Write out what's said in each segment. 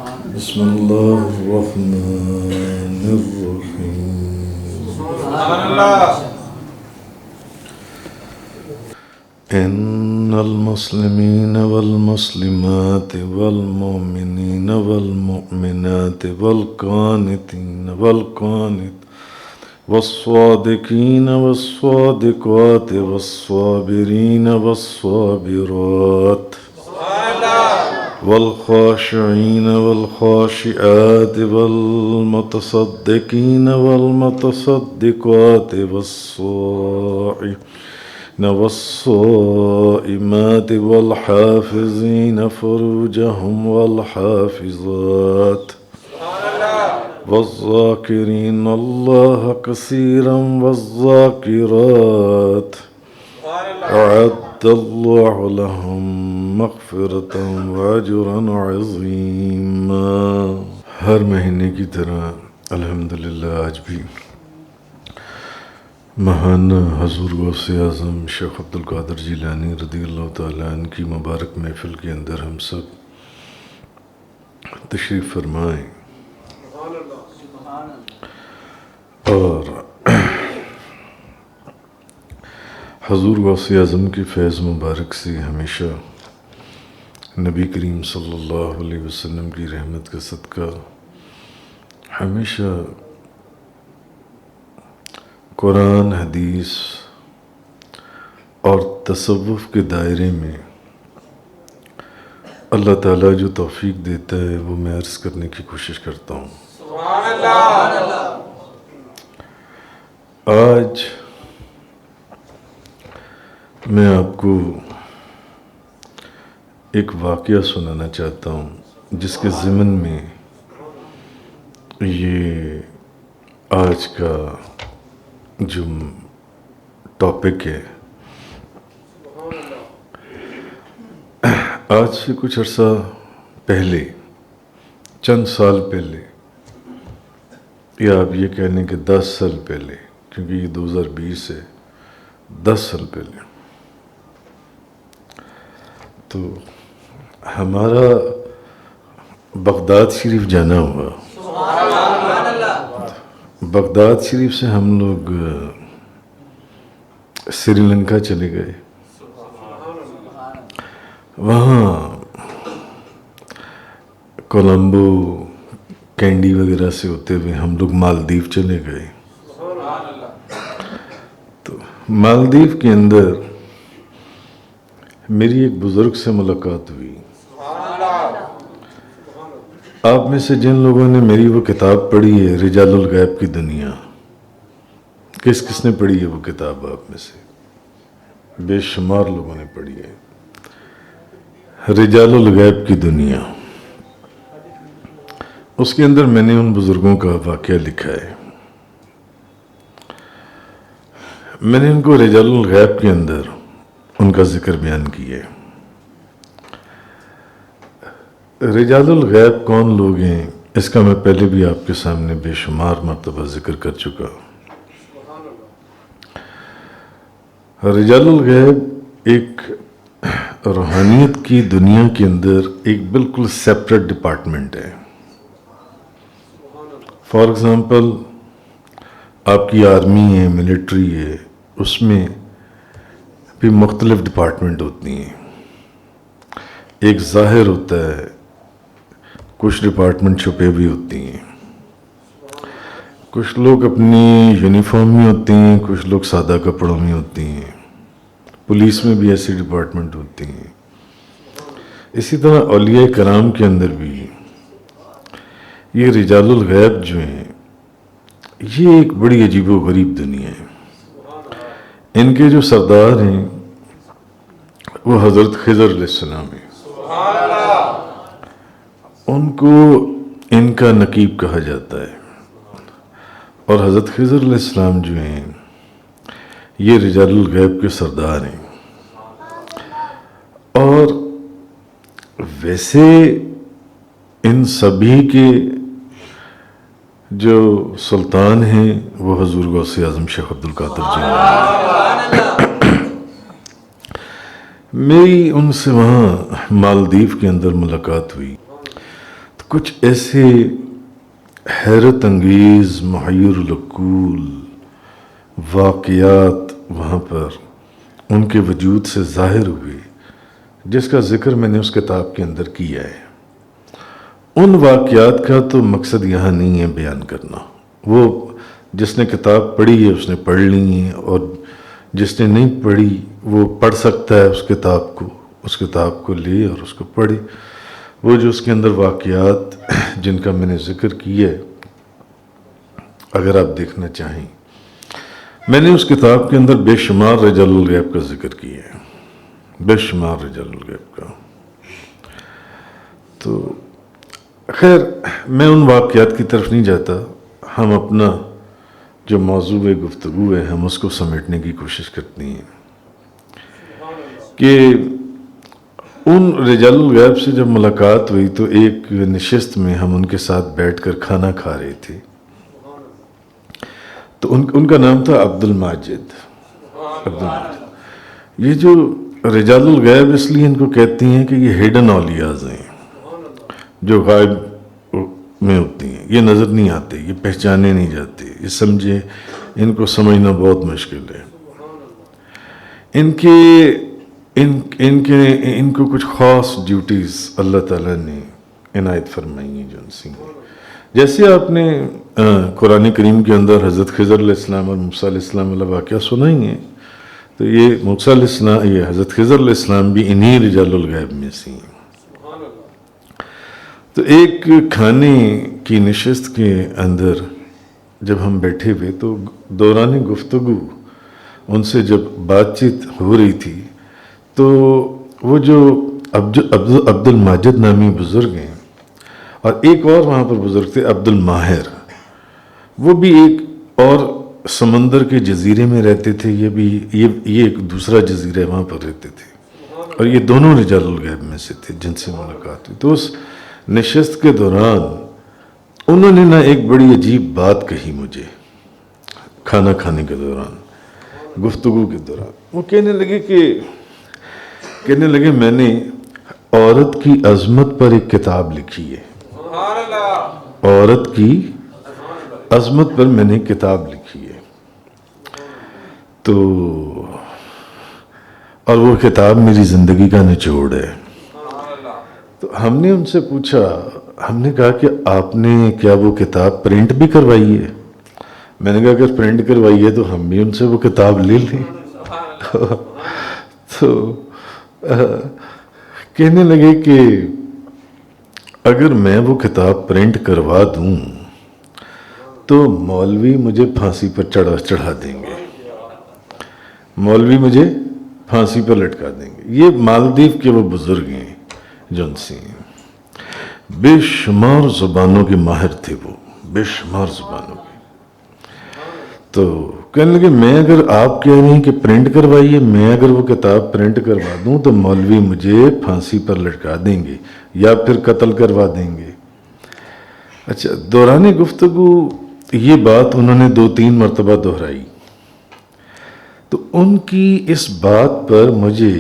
بسم الله الرحمن الرحيم. إن المسلمين والمسلمات والمؤمنين والمؤمنات والقانتين والقانت والصادقين والصادقات والصابرين والصابرات والخاشعين والخاشعات والمتصدقين والمتصدقات والصائمين والصائمات والحافظين فروجهم والحافظات والذاكرين الله كثيرا والذاكرات أعد الله لهم مغفرة وأجرا عظيما. ہر مہینے کی طرح الحمدللہ آج بھی مہان حضور غوث اعظم شیخ عبدالقادر جیلانی رضی اللہ تعالیٰ عنہ کی مبارک محفل کے اندر ہم سب تشریف فرمائیں اور حضور غوث اعظم کی فیض مبارک سے ہمیشہ نبی کریم صلی اللہ علیہ وسلم کی رحمت کا صدقہ ہمیشہ قرآن حدیث اور تصوف کے دائرے میں اللہ تعالیٰ جو توفیق دیتا ہے وہ میں عرض کرنے کی کوشش کرتا ہوں. آج میں آپ کو ایک واقعہ سنانا چاہتا ہوں جس کے ضمن میں یہ آج کا جو ٹاپک ہے. آج سے کچھ عرصہ پہلے، چند سال پہلے، یا آپ یہ کہہ لیں کہ 10 سال پہلے، کیونکہ یہ 2020 ہے، 10 سال پہلے تو ہمارا بغداد شریف جانا ہوا. بغداد شریف سے ہم لوگ سری لنکا چلے گئے. وہاں کولمبو کینڈی وغیرہ سے ہوتے ہوئے ہم لوگ مالدیو چلے گئے. تو مالدیو کے اندر میری ایک بزرگ سے ملاقات ہوئی. آپ میں سے جن لوگوں نے میری وہ کتاب پڑھی ہے رجال الغیب کی دنیا، کس کس نے پڑھی ہے وہ کتاب؟ آپ میں سے بے شمار لوگوں نے پڑھی ہے رجال الغیب کی دنیا. اس کے اندر میں نے ان بزرگوں کا واقعہ لکھا ہے. میں نے ان کو رجال الغیب کے اندر ان کا ذکر بیان کیا ہے. رجال الغیب کون لوگ ہیں اس کا میں پہلے بھی آپ کے سامنے بے شمار مرتبہ ذکر کر چکا. رجال الغیب ایک روحانیت کی دنیا کے اندر ایک بالکل سیپریٹ ڈپارٹمنٹ ہے. فار ایگزامپل آپ کی آرمی ہے، ملٹری ہے، اس میں بھی مختلف ڈپارٹمنٹ ہوتی ہیں. ایک ظاہر ہوتا ہے، کچھ ڈپارٹمنٹ چھپے بھی ہوتی ہیں. کچھ لوگ اپنی یونیفارم میں ہوتے ہیں، کچھ لوگ سادہ کپڑوں میں ہوتے ہیں. پولیس میں بھی ایسی ڈپارٹمنٹ ہوتی ہیں. اسی طرح اولیاء کرام کے اندر بھی یہ رجال الغیب جو ہیں یہ ایک بڑی عجیب و غریب دنیا ہے. ان کے جو سردار ہیں وہ حضرت خضر علیہ السلام ہیں. ان کو ان کا نقیب کہا جاتا ہے. اور حضرت خضر علیہ السلام جو ہیں یہ رجال الغیب کے سردار ہیں. اور ویسے ان سبھی کے جو سلطان ہیں وہ حضور غوث اعظم شیخ عبدالقادر جیلانی. میری ان سے وہاں مالدیو کے اندر ملاقات ہوئی. تو کچھ ایسے حیرت انگیز محیر العقول واقعات وہاں پر ان کے وجود سے ظاہر ہوئے جس کا ذکر میں نے اس کتاب کے اندر کیا ہے۔ ان واقعات کا تو مقصد یہاں نہیں ہے بیان کرنا، وہ جس نے کتاب پڑھی ہے اس نے پڑھ لی ہے، اور جس نے نہیں پڑھی وہ پڑھ سکتا ہے اس کتاب کو لے اور اس کو پڑھے۔ وہ جو اس کے اندر واقعات جن کا میں نے ذکر کیا ہے، اگر آپ دیکھنا چاہیں، میں نے اس کتاب کے اندر بے شمار رجال الغیب کا ذکر کیا ہے، بے شمار رجال الغیب کا۔ تو خیر میں ان واقعات کی طرف نہیں جاتا، ہم اپنا جو موضوع گفتگو ہے ہم اس کو سمیٹنے کی کوشش کرتے ہیں کہ ان رجال الغیب سے جب ملاقات ہوئی تو ایک نشست میں ہم ان کے ساتھ بیٹھ کر کھانا کھا رہے تھے، تو ان کا نام تھا عبد الماجد۔ یہ جو رجال الغیب اس لیے ان کو کہتے ہیں کہ یہ ہیڈن اولیاز ہیں، جو غائب میں ہوتی ہیں، یہ نظر نہیں آتے، یہ پہچانے نہیں جاتے، یہ سمجھے ان کو سمجھنا بہت مشکل ہے۔ ان کو کچھ خاص ڈیوٹیز اللہ تعالیٰ نے عنایت فرمائی ہیں جو ان سے ہیں۔ جیسے آپ نے قرآن کریم کے اندر حضرت خضر علیہ السلام اور موسیٰ علیہ السلام والا واقعہ سنا ہی ہے، تو یہ موسیٰ علیہ السلام، یہ حضرت خضر علیہ السلام بھی انہی رجال الغیب میں سے ہیں۔ تو ایک کھانے کی نشست کے اندر جب ہم بیٹھے ہوئے تو دوران گفتگو ان سے جب بات چیت ہو رہی تھی تو وہ جو عبد الماجد نامی بزرگ ہیں، اور ایک اور وہاں پر بزرگ تھے عبد الماہر، وہ بھی ایک اور سمندر کے جزیرے میں رہتے تھے، یہ ایک دوسرا جزیرہ وہاں پر رہتے تھے، اور یہ دونوں رجال الغیب میں سے تھے جن سے ملاقات ہوئی۔ تو اس نشست کے دوران انہوں نے نہ ایک بڑی عجیب بات کہی مجھے، کھانا کھانے کے دوران، گفتگو کے دوران، وہ کہنے لگے میں نے عورت کی عظمت پر ایک کتاب لکھی ہے، عورت کی عظمت پر میں نے کتاب لکھی ہے، تو اور وہ کتاب میری زندگی کا نچوڑ ہے۔ تو ہم نے ان سے پوچھا، ہم نے کہا کہ آپ نے کیا وہ کتاب پرنٹ بھی کروائی ہے؟ میں نے کہا اگر پرنٹ کروائی ہے تو ہم بھی ان سے وہ کتاب لے لیں۔ تو کہنے لگے کہ اگر میں وہ کتاب پرنٹ کروا دوں تو مولوی مجھے پھانسی پر چڑھا دیں گے، مولوی مجھے پھانسی پر لٹکا دیں گے۔ یہ مالدیو کے وہ بزرگ ہیں جو ان سے ہیں، بے شمار زبانوں کے ماہر تھے، وہ بے شمار زبانوں کے۔ تو کہنے لگے میں اگر آپ کہہ رہے ہیں کہ پرنٹ کروائیے، میں اگر وہ کتاب پرنٹ کروا دوں تو مولوی مجھے پھانسی پر لٹکا دیں گے یا پھر قتل کروا دیں گے۔ اچھا، دوران گفتگو یہ بات انہوں نے 2-3 مرتبہ دہرائی، تو ان کی اس بات پر مجھے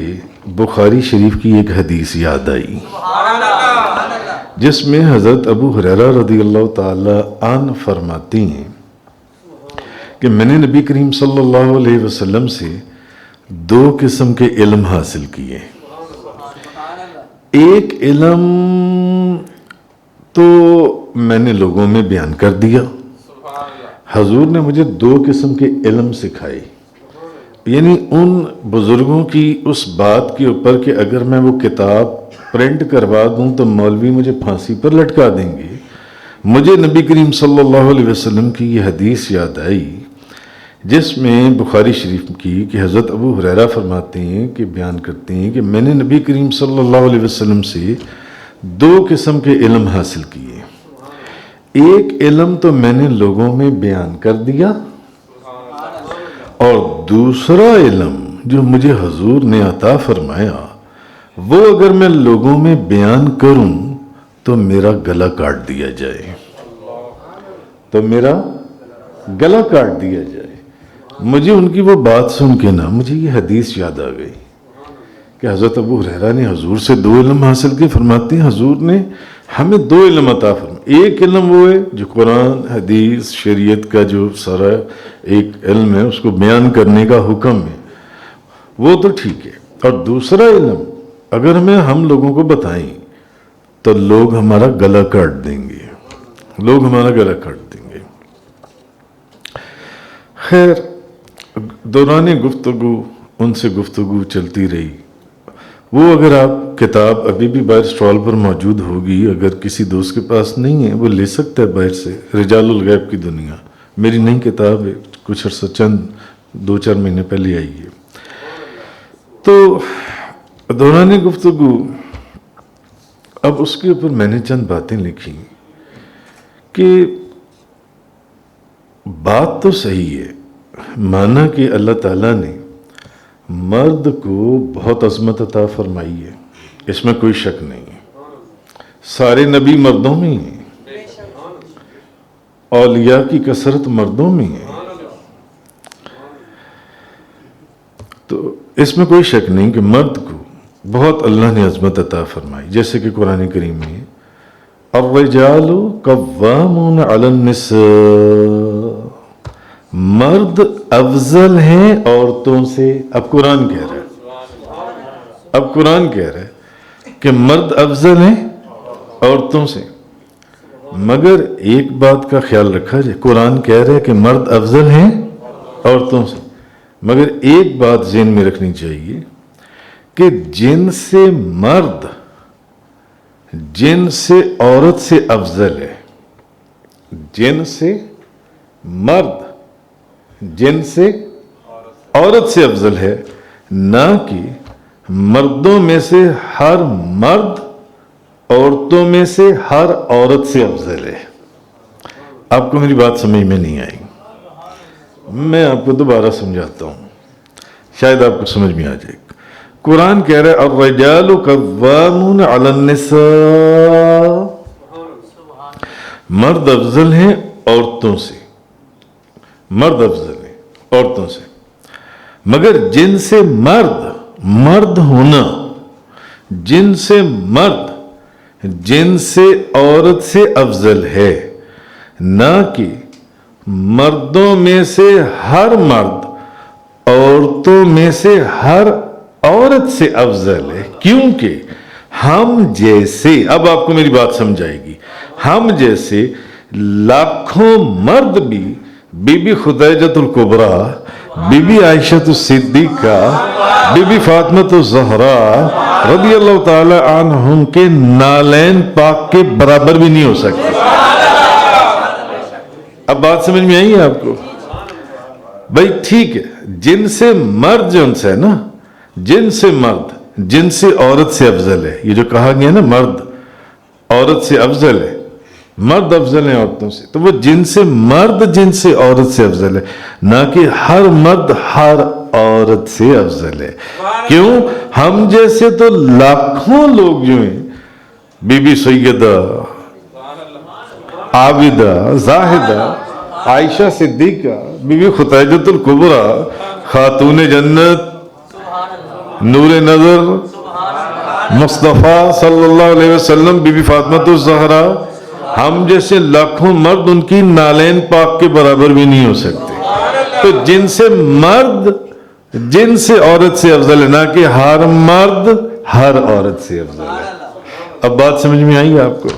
بخاری شریف کی ایک حدیث یاد آئی جس میں حضرت ابو ہریرہ رضی اللہ تعالی عنہ فرماتے ہیں کہ میں نے نبی کریم صلی اللہ علیہ وسلم سے 2 قسم کے علم حاصل کیے۔ ایک علم تو میں نے لوگوں میں بیان کر دیا، حضور نے مجھے 2 قسم کے علم سکھائے، یعنی ان بزرگوں کی اس بات کے اوپر کہ اگر میں وہ کتاب پرنٹ کروا دوں تو مولوی مجھے پھانسی پر لٹکا دیں گے، مجھے نبی کریم صلی اللہ علیہ وسلم کی یہ حدیث یاد آئی جس میں بخاری شریف کی کہ حضرت ابو ہریرہ فرماتے ہیں کہ بیان کرتے ہیں کہ میں نے نبی کریم صلی اللہ علیہ وسلم سے 2 قسم کے علم حاصل کیے۔ ایک علم تو میں نے لوگوں میں بیان کر دیا، اور دوسرا علم جو مجھے حضور نے عطا فرمایا وہ اگر میں لوگوں میں بیان کروں تو میرا گلا کاٹ دیا جائے، تو میرا گلا کاٹ دیا جائے۔ مجھے ان کی وہ بات سن کے نا مجھے یہ حدیث یاد آ گئی کہ حضرت ابو ہریرہ نے حضور سے 2 علم حاصل کیے، فرماتے ہیں حضور نے ہمیں دو علم عطا فرمائے. ایک علم وہ ہے جو قرآن حدیث شریعت کا جو سارا ایک علم ہے اس کو بیان کرنے کا حکم ہے، وہ تو ٹھیک ہے. اور دوسرا علم اگر ہم لوگوں کو بتائیں تو لوگ ہمارا گلا کاٹ دیں گے، لوگ ہمارا گلا کاٹ دیں گے. خیر، دوران گفتگو ان سے گفتگو چلتی رہی. وہ اگر آپ کتاب ابھی بھی باہر اسٹال پر موجود ہوگی، اگر کسی دوست کے پاس نہیں ہے وہ لے سکتا ہے باہر سے، رجال الغیب کی دنیا، میری نئی کتاب ہے، کچھ عرصہ چند 2-4 مہینے پہلے آئی ہے. تو دوران گفتگو اب اس کے اوپر میں نے چند باتیں لکھی کہ بات تو صحیح ہے، مانا کہ اللہ تعالیٰ نے مرد کو بہت عظمت عطا فرمائی ہے، اس میں کوئی شک نہیں ہے. سارے نبی مردوں میں ہیں، اولیاء کی کثرت مردوں میں ہے، تو اس میں کوئی شک نہیں کہ مرد کو بہت اللہ نے عظمت عطا فرمائی. جیسے کہ قرآن کریم میں الرجال قوامون علی النساء، مرد افضل ہیں عورتوں سے. اب قرآن کہہ رہا ہے کہ مرد افضل ہیں عورتوں سے. مگر ایک بات کا خیال رکھا جائے، قرآن کہہ رہا ہے کہ مرد افضل ہیں عورتوں سے، مگر ایک بات ذہن میں رکھنی چاہیے کہ جن سے مرد جن سے عورت سے افضل ہے، جن سے مرد جن سے عورت سے افضل ہے، نہ کہ مردوں میں سے ہر مرد عورتوں میں سے ہر عورت سے افضل ہے. آپ کو میری بات سمجھ میں نہیں آئی، میں آپ کو دوبارہ سمجھاتا ہوں، شاید آپ کو سمجھ میں آ جائے. قرآن کہہ رہا ہے الرجال قوامون علی النساء، مرد افضل ہیں عورتوں سے، مرد افضل ہیں عورتوں سے. مگر جن سے مرد ہونا، جن سے مرد جن سے عورت سے افضل ہے، نہ کہ مردوں میں سے ہر مرد عورتوں میں سے ہر عورت سے افضل ہے. کیونکہ ہم جیسے، اب آپ کو میری بات سمجھائے گی، ہم جیسے لاکھوں مرد بھی بی بی خدیجہ الکبریٰ، بی بی عائشہ الصدیقہ، بی بی فاطمہ الزہراء رضی اللہ تعالی عنہم کے نالین پاک کے برابر بھی نہیں ہو سکتے. اب بات سمجھ میں آئی ہے آپ کو؟ بھائی ٹھیک ہے، جن سے مرد جو ان سے ہے نا، جن سے مرد جن سے عورت سے افضل ہے، یہ جو کہا گیا نا مرد عورت سے افضل ہے، مرد افضل ہیں عورتوں سے، تو وہ جن سے مرد جن سے عورت سے افضل ہے، نہ کہ ہر مرد ہر عورت سے افضل ہے. کیوں؟ ہم جیسے تو لاکھوں لوگ جو ہیں، بی بی سیدہ، عابدہ، زاہدہ، عائشہ صدیقہ، بی بی خدیجہ الکبریٰ، خاتون جنت، نور نظر، مصطفیٰ صلی اللہ علیہ وسلم، بی بی فاطمہ الزہراء، ہم جیسے لاکھوں مرد ان کی نالین پاک کے برابر بھی نہیں ہو سکتے. تو جن سے مرد جن سے عورت سے افضل ہے، نہ کہ ہر مرد ہر عورت سے افضل ہے. اب بات سمجھ میں آئی آپ کو؟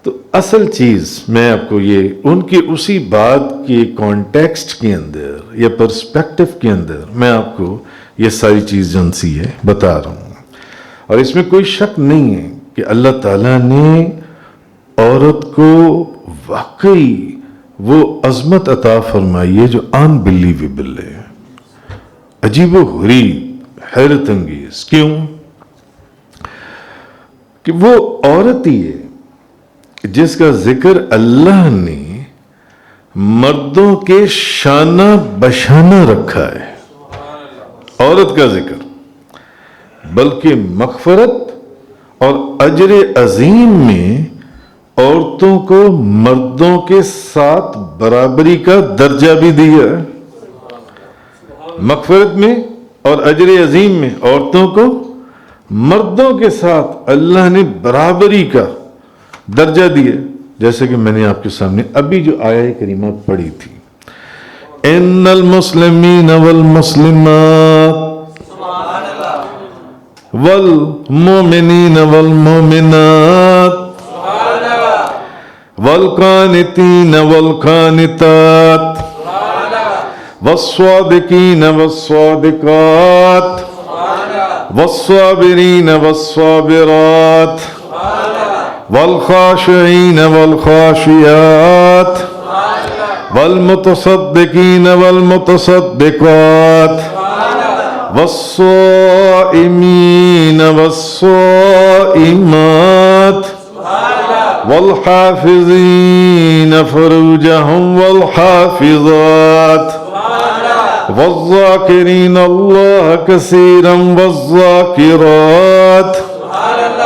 تو اصل چیز میں آپ کو یہ ان کی اسی بات کے کانٹیکسٹ کے اندر یا پرسپیکٹو کے اندر میں آپ کو یہ ساری چیز جن سی ہے بتا رہا ہوں. اور اس میں کوئی شک نہیں ہے کہ اللہ تعالیٰ نے عورت کو واقعی وہ عظمت عطا فرمائی ہے جو انبلیویبل ہے، عجیب و غریب، حیرت انگیز. کیوں؟ کہ وہ عورت ہی ہے جس کا ذکر اللہ نے مردوں کے شانہ بشانہ رکھا ہے. عورت کا ذکر بلکہ مغفرت اور اجر عظیم میں عورتوں کو مردوں کے ساتھ برابری کا درجہ بھی دیا. مغفرت میں اور اجر عظیم میں عورتوں کو مردوں کے ساتھ اللہ نے برابری کا درجہ دیے، جیسے کہ میں نے آپ کے سامنے ابھی جو آیہ کریمہ پڑھی تھی، ان المسلمین والمسلمات والمؤمنین والمؤمنات والقانتین والقانتات والصادقین والصادقات والصابرین والصابرات والخاشعین والخاشعات والمتصدقین والمتصدقات والصائمین والصائمات والحافظین فروجهم والحافظات والذاکرین اللہ کثیرا والذاکرات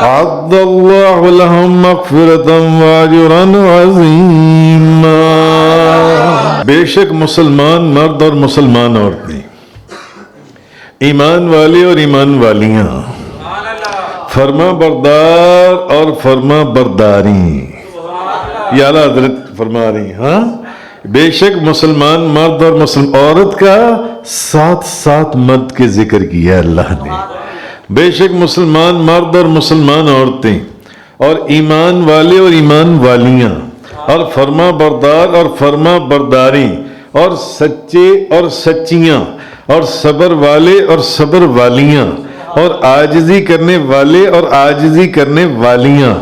اعد اللہ لهم مغفرۃ واجرا عظیما۔ بے شک مسلمان مرد اور مسلمان عورتیں، ایمان والے اور ایمان والیاں، فرما بردار اور فرما برداری، یہ اعلیٰ حضرت فرما رہی، ہاں بے شک مسلمان مرد اور مسلم عورت کا ساتھ ساتھ مرد کے ذکر کیا اللہ نے، بے شک مسلمان مرد اور مسلمان عورتیں اور ایمان والے اور ایمان والیاں اور فرما بردار اور فرما برداری اور سچے اور سچیاں اور صبر والے اور صبر والیاں اور عاجزی کرنے والے اور عاجزی کرنے والیاں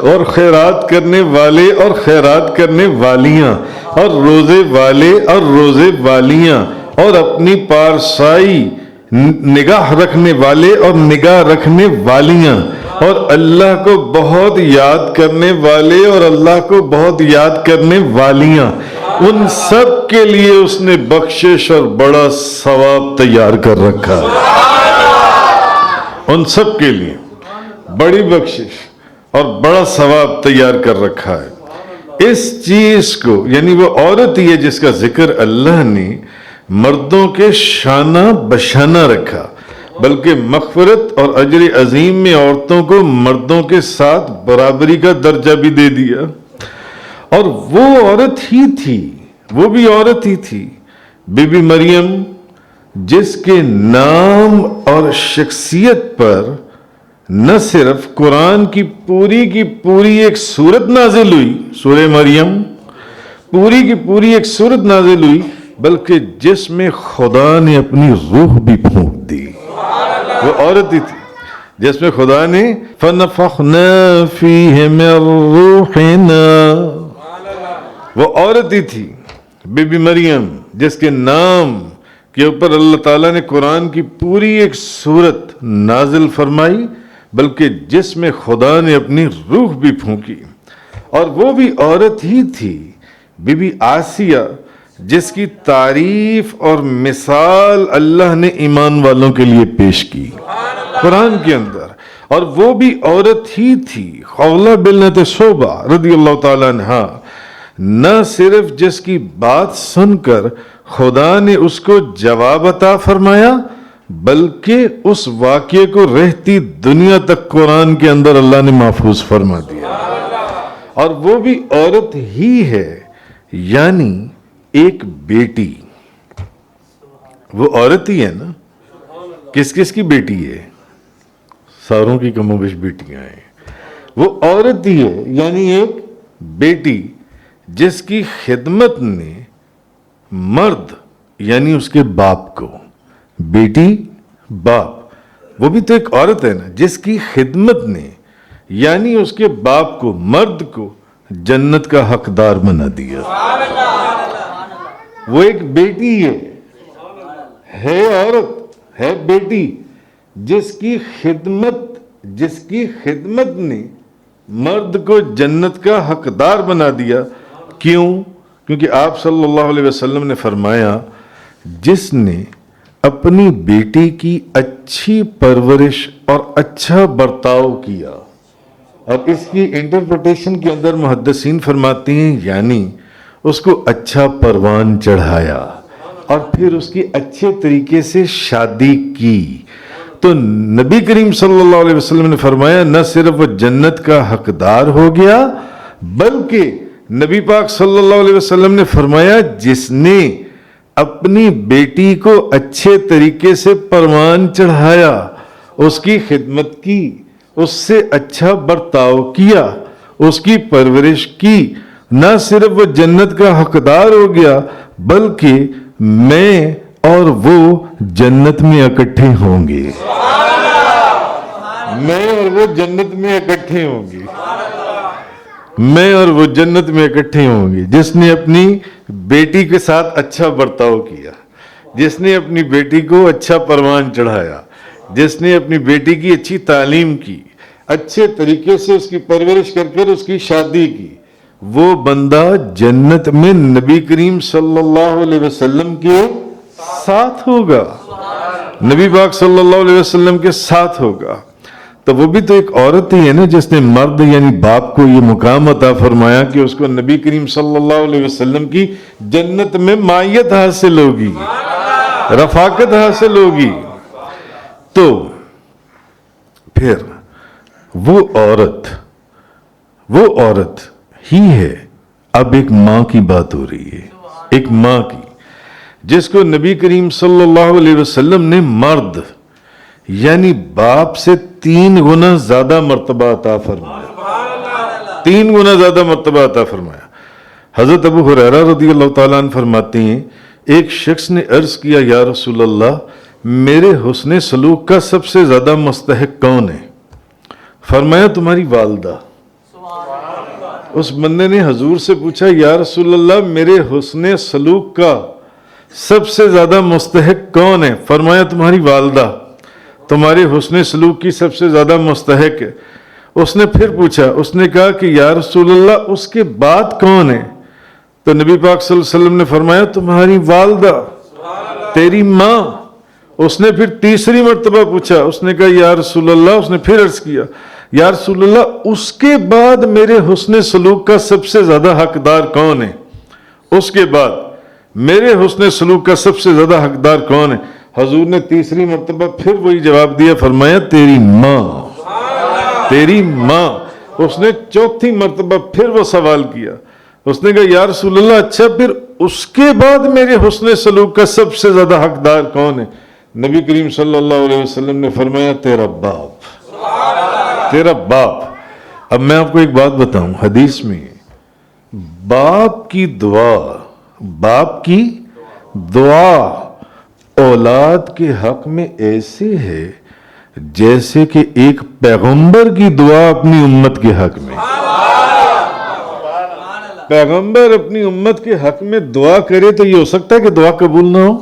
اور خیرات کرنے والے اور خیرات کرنے والیاں اور روزے والے اور روزے والیاں اور اپنی پارسائی نگاہ رکھنے والے اور نگاہ رکھنے والیاں اور اللہ کو بہت یاد کرنے والے اور اللہ کو بہت یاد کرنے والیاں، ان سب کے لیے اس نے بخشش اور بڑا ثواب تیار کر رکھا ہے، ان سب کے لیے بڑی بخشش اور بڑا ثواب تیار کر رکھا ہے۔ اس چیز کو یعنی وہ عورت ہی ہے جس کا ذکر اللہ نے مردوں کے شانہ بشانہ رکھا، بلکہ مغفرت اور اجر عظیم میں عورتوں کو مردوں کے ساتھ برابری کا درجہ بھی دے دیا۔ اور وہ عورت ہی تھی، وہ بھی عورت ہی تھی، بی بی مریم، جس کے نام اور شخصیت پر نہ صرف قرآن کی پوری ایک سورت نازل ہوئی، سورہ مریم پوری کی پوری ایک سورت نازل ہوئی، بلکہ جس میں خدا نے اپنی روح بھی پھونک دی، وہ عورت ہی تھی جس میں خدا نے فَنَفَخْنَا فِيهِ مِن رُوحِنَا، وہ عورت ہی تھی بی بی مریم جس کے نام کے اوپر اللہ تعالیٰ نے قرآن کی پوری ایک سورت نازل فرمائی، بلکہ جس میں خدا نے اپنی روح بھی پھونکی۔ اور وہ بھی عورت ہی تھی بی بی آسیہ جس کی تعریف اور مثال اللہ نے ایمان والوں کے لیے پیش کی قرآن کے اندر، اور وہ بھی عورت ہی تھی خولہ بنت صوبہ رضی اللہ تعالیٰ عنہا، نہ صرف جس کی بات سن کر خدا نے اس کو جواب عطا فرمایا، بلکہ اس واقعے کو رہتی دنیا تک قرآن کے اندر اللہ نے محفوظ فرما دیا۔ اور وہ بھی عورت ہی ہے، یعنی ایک بیٹی، وہ عورت ہی ہے نا، کس کس کی بیٹی ہے؟ ساروں کی کم و بیش بیٹیاں ہیں، وہ عورت ہی ہے یعنی ایک بیٹی جس کی خدمت نے مرد یعنی اس کے باپ کو، بیٹی باپ، وہ بھی تو ایک عورت ہے نا، جس کی خدمت نے یعنی اس کے باپ کو، مرد کو جنت کا حقدار بنا دیا۔ وہ ایک بیٹی ہے عورت، ہے بیٹی جس کی خدمت نے مرد کو جنت کا حقدار بنا دیا۔ کیوں؟ کیونکہ آپ صلی اللہ علیہ وسلم نے فرمایا جس نے اپنی بیٹی کی اچھی پرورش اور اچھا برتاؤ کیا، اور اس کی انٹرپریٹیشن کے اندر محدثین فرماتے ہیں یعنی اس کو اچھا پروان چڑھایا اور پھر اس کی اچھے طریقے سے شادی کی، تو نبی کریم صلی اللہ علیہ وسلم نے فرمایا نہ صرف وہ جنت کا حقدار ہو گیا بلکہ نبی پاک صلی اللہ علیہ وسلم نے فرمایا جس نے اپنی بیٹی کو اچھے طریقے سے پروان چڑھایا، اس کی خدمت کی، اس سے اچھا برتاؤ کیا، اس کی پرورش کی، نہ صرف وہ جنت کا حقدار ہو گیا بلکہ میں اور وہ جنت میں اکٹھے ہوں گے، میں اور وہ جنت میں اکٹھے ہوں گے، میں اور وہ جنت میں اکٹھے ہوں گے۔ جس نے اپنی بیٹی کے ساتھ اچھا برتاؤ کیا، جس نے اپنی بیٹی کو اچھا پروان چڑھایا، جس نے اپنی بیٹی کی اچھی تعلیم کی، اچھے طریقے سے اس کی پرورش کر اس کی شادی کی، وہ بندہ جنت میں نبی کریم صلی اللہ علیہ وسلم کے ساتھ ہوگا، نبی پاک صلی اللہ علیہ وسلم کے ساتھ ہوگا۔ تو وہ بھی تو ایک عورت ہی ہے نا جس نے مرد یعنی باپ کو یہ مقام عطا فرمایا کہ اس کو نبی کریم صلی اللہ علیہ وسلم کی جنت میں معیت حاصل ہوگی، رفاقت حاصل ہوگی۔ تو پھر وہ عورت ہی ہے، اب ایک ماں کی بات ہو رہی ہے، ایک ماں کی، جس کو نبی کریم صلی اللہ علیہ وسلم نے مرد یعنی باپ سے 3 گنا زیادہ مرتبہ عطا فرمایا، 3 گنا زیادہ مرتبہ عطا فرمایا۔ حضرت ابو ہریرہ رضی اللہ تعالیٰ عنہ فرماتے ہیں ایک شخص نے عرض کیا یا رسول اللہ میرے حسن سلوک کا سب سے زیادہ مستحق کون ہے؟ فرمایا تمہاری والدہ۔ اس بندے نے حضور سے پوچھا یا رسول اللہ میرے حسن سلوک کا سب سے زیادہ مستحق کون ہے؟ فرمایا تمہاری والدہ تمہارے حسن سلوک کی سب سے زیادہ مستحق ہے۔ اس نے پھر پوچھا، اس نے کہا کہ یا رسول اللہ اس کے بعد کون ہے؟ تو نبی پاک صلی اللہ علیہ وسلم نے فرمایا تمہاری والدہ، تیری ماں۔ اس نے پھر تیسری مرتبہ پوچھا، اس نے کہا یا رسول اللہ، اس نے پھر عرض کیا یا رسول اللہ اس کے بعد میرے حسن سلوک کا سب سے زیادہ حقدار کون ہے؟ اس کے بعد میرے حسن سلوک کا سب سے زیادہ حقدار کون ہے؟ حضور نے تیسری مرتبہ پھر وہی جواب دیا، فرمایا تیری ماں، تیری ماں۔ اس نے چوتھی مرتبہ پھر وہ سوال کیا، اس نے کہا یا رسول اللہ اچھا پھر اس کے بعد میرے حسن سلوک کا سب سے زیادہ حقدار کون ہے؟ نبی کریم صلی اللہ علیہ وسلم نے فرمایا تیرا باپ، تیرا باپ۔ اب میں آپ کو ایک بات بتاؤں، حدیث میں باپ کی دعا اولاد کے حق میں ایسے ہے جیسے کہ ایک پیغمبر کی دعا اپنی امت کے حق میں۔ پیغمبر اپنی امت کے حق میں دعا کرے تو یہ ہو سکتا ہے کہ دعا قبول نہ ہو؟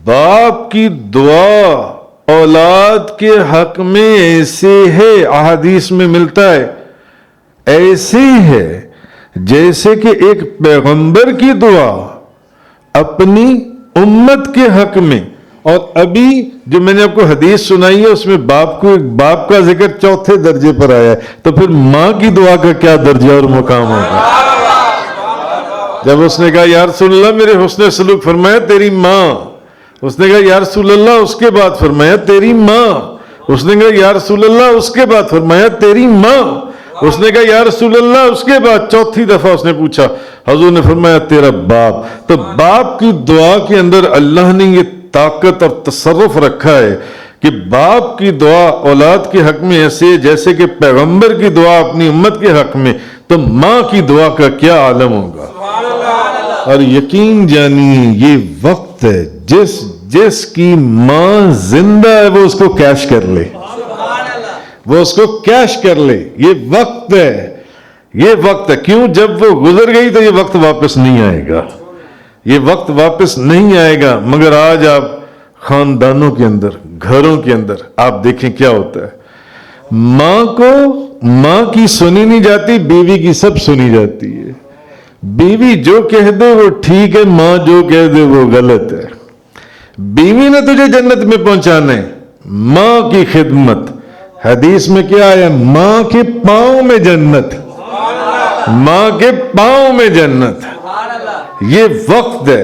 باپ کی دعا اولاد کے حق میں ایسے ہے، احادیث میں ملتا ہے، ایسے ہے جیسے کہ ایک پیغمبر کی دعا اپنی امت کے حق میں۔ اور ابھی جو میں نے آپ کو حدیث سنائی ہے اس میں باپ کا ذکر چوتھے درجے پر آیا ہے، تو پھر ماں کی دعا کا کیا درجہ اور مقام ہوگا؟ جب اس نے کہا یا رسول اللہ میرے حسن سلوک، فرمایا تیری ماں۔ اس نے کہا یا رسول اللہ اس کے بعد، فرمایا تیری ماں۔ اس نے کہا یا رسول اللہ اس کے بعد، فرمایا تیری ماں۔ اس نے کہا یا رسول اللہ اس کے بعد، چوتھی دفعہ اس نے پوچھا، حضور نے فرمایا تیرا باپ۔ تو باپ کی دعا کے اندر اللہ نے یہ طاقت اور تصرف رکھا ہے کہ باپ کی دعا اولاد کے حق میں ایسے جیسے کہ پیغمبر کی دعا اپنی امت کے حق میں، تو ماں کی دعا کا کیا عالم ہوگا۔ اور یقین جانیے یہ وقت ہے جس کی ماں زندہ ہے وہ اس کو کیش کر لے، وہ اس کو کیش کر لے۔ یہ وقت ہے، یہ وقت ہے۔ کیوں؟ جب وہ گزر گئی تو یہ وقت واپس نہیں آئے گا، یہ وقت واپس نہیں آئے گا۔ مگر آج آپ خاندانوں کے اندر، گھروں کے اندر آپ دیکھیں کیا ہوتا ہے، ماں کی سنی نہیں جاتی، بیوی کی سب سنی جاتی ہے۔ بیوی جو کہہ دے وہ ٹھیک ہے، ماں جو کہہ دے وہ غلط ہے۔ بیوی نے تجھے جنت میں پہنچانا ہے، ماں کی خدمت۔ حدیث میں کیا ہے؟ ماں کے پاؤں میں جنت، ماں کے پاؤں میں جنت۔ یہ وقت ہے،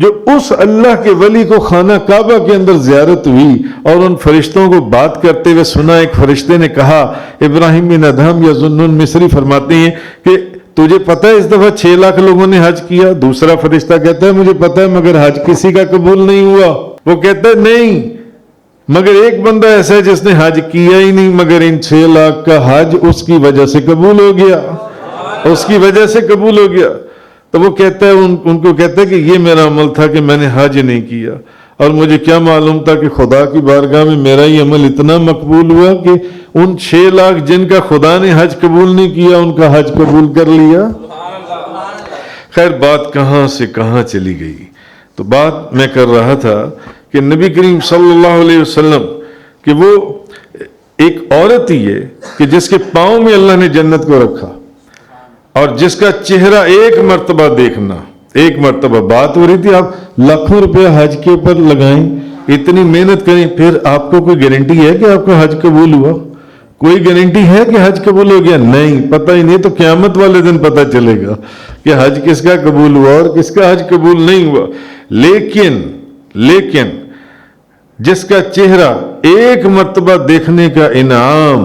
جو اس اللہ کے ولی کو خانہ کعبہ کے اندر زیارت ہوئی اور ان فرشتوں کو بات کرتے ہوئے سنا، ایک فرشتے نے کہا، ابراہیم بن ادہم یا ذوالنون مصری فرماتے ہیں کہ تجھے پتہ ہے اس دفعہ 6 لاکھ لوگوں نے حج کیا؟ دوسرا فرشتہ کہتا ہے مجھے پتہ ہے مگر حج کسی کا قبول نہیں ہوا۔ وہ کہتا ہے نہیں، مگر ایک بندہ ایسا ہے جس نے حج کیا ہی نہیں، مگر ان 6 لاکھ کا حج اس کی وجہ سے قبول ہو گیا، اس کی وجہ سے قبول ہو گیا۔ تو وہ کہتا ہے ان کو کہتا ہے کہ یہ میرا عمل تھا کہ میں نے حج نہیں کیا، اور مجھے کیا معلوم تھا کہ خدا کی بارگاہ میں میرا یہ عمل اتنا مقبول ہوا کہ ان 6 لاکھ جن کا خدا نے حج قبول نہیں کیا ان کا حج قبول کر لیا۔ خیر بات کہاں سے کہاں چلی گئی؟ تو بات میں کر رہا تھا کہ نبی کریم صلی اللہ علیہ وسلم کہ وہ ایک عورت ہی ہے کہ جس کے پاؤں میں اللہ نے جنت کو رکھا، اور جس کا چہرہ ایک مرتبہ دیکھنا، ایک مرتبہ بات ہو رہی تھی آپ لاکھوں روپے حج کے اوپر لگائیں، اتنی محنت کریں، پھر آپ کو کوئی گارنٹی ہے کہ آپ کا حج قبول ہوا؟ کوئی گارنٹی ہے کہ حج قبول ہو گیا؟ نہیں، پتہ ہی نہیں۔ تو قیامت والے دن پتہ چلے گا کہ حج کس کا قبول ہوا اور کس کا حج قبول نہیں ہوا۔ لیکن جس کا چہرہ ایک مرتبہ دیکھنے کا انعام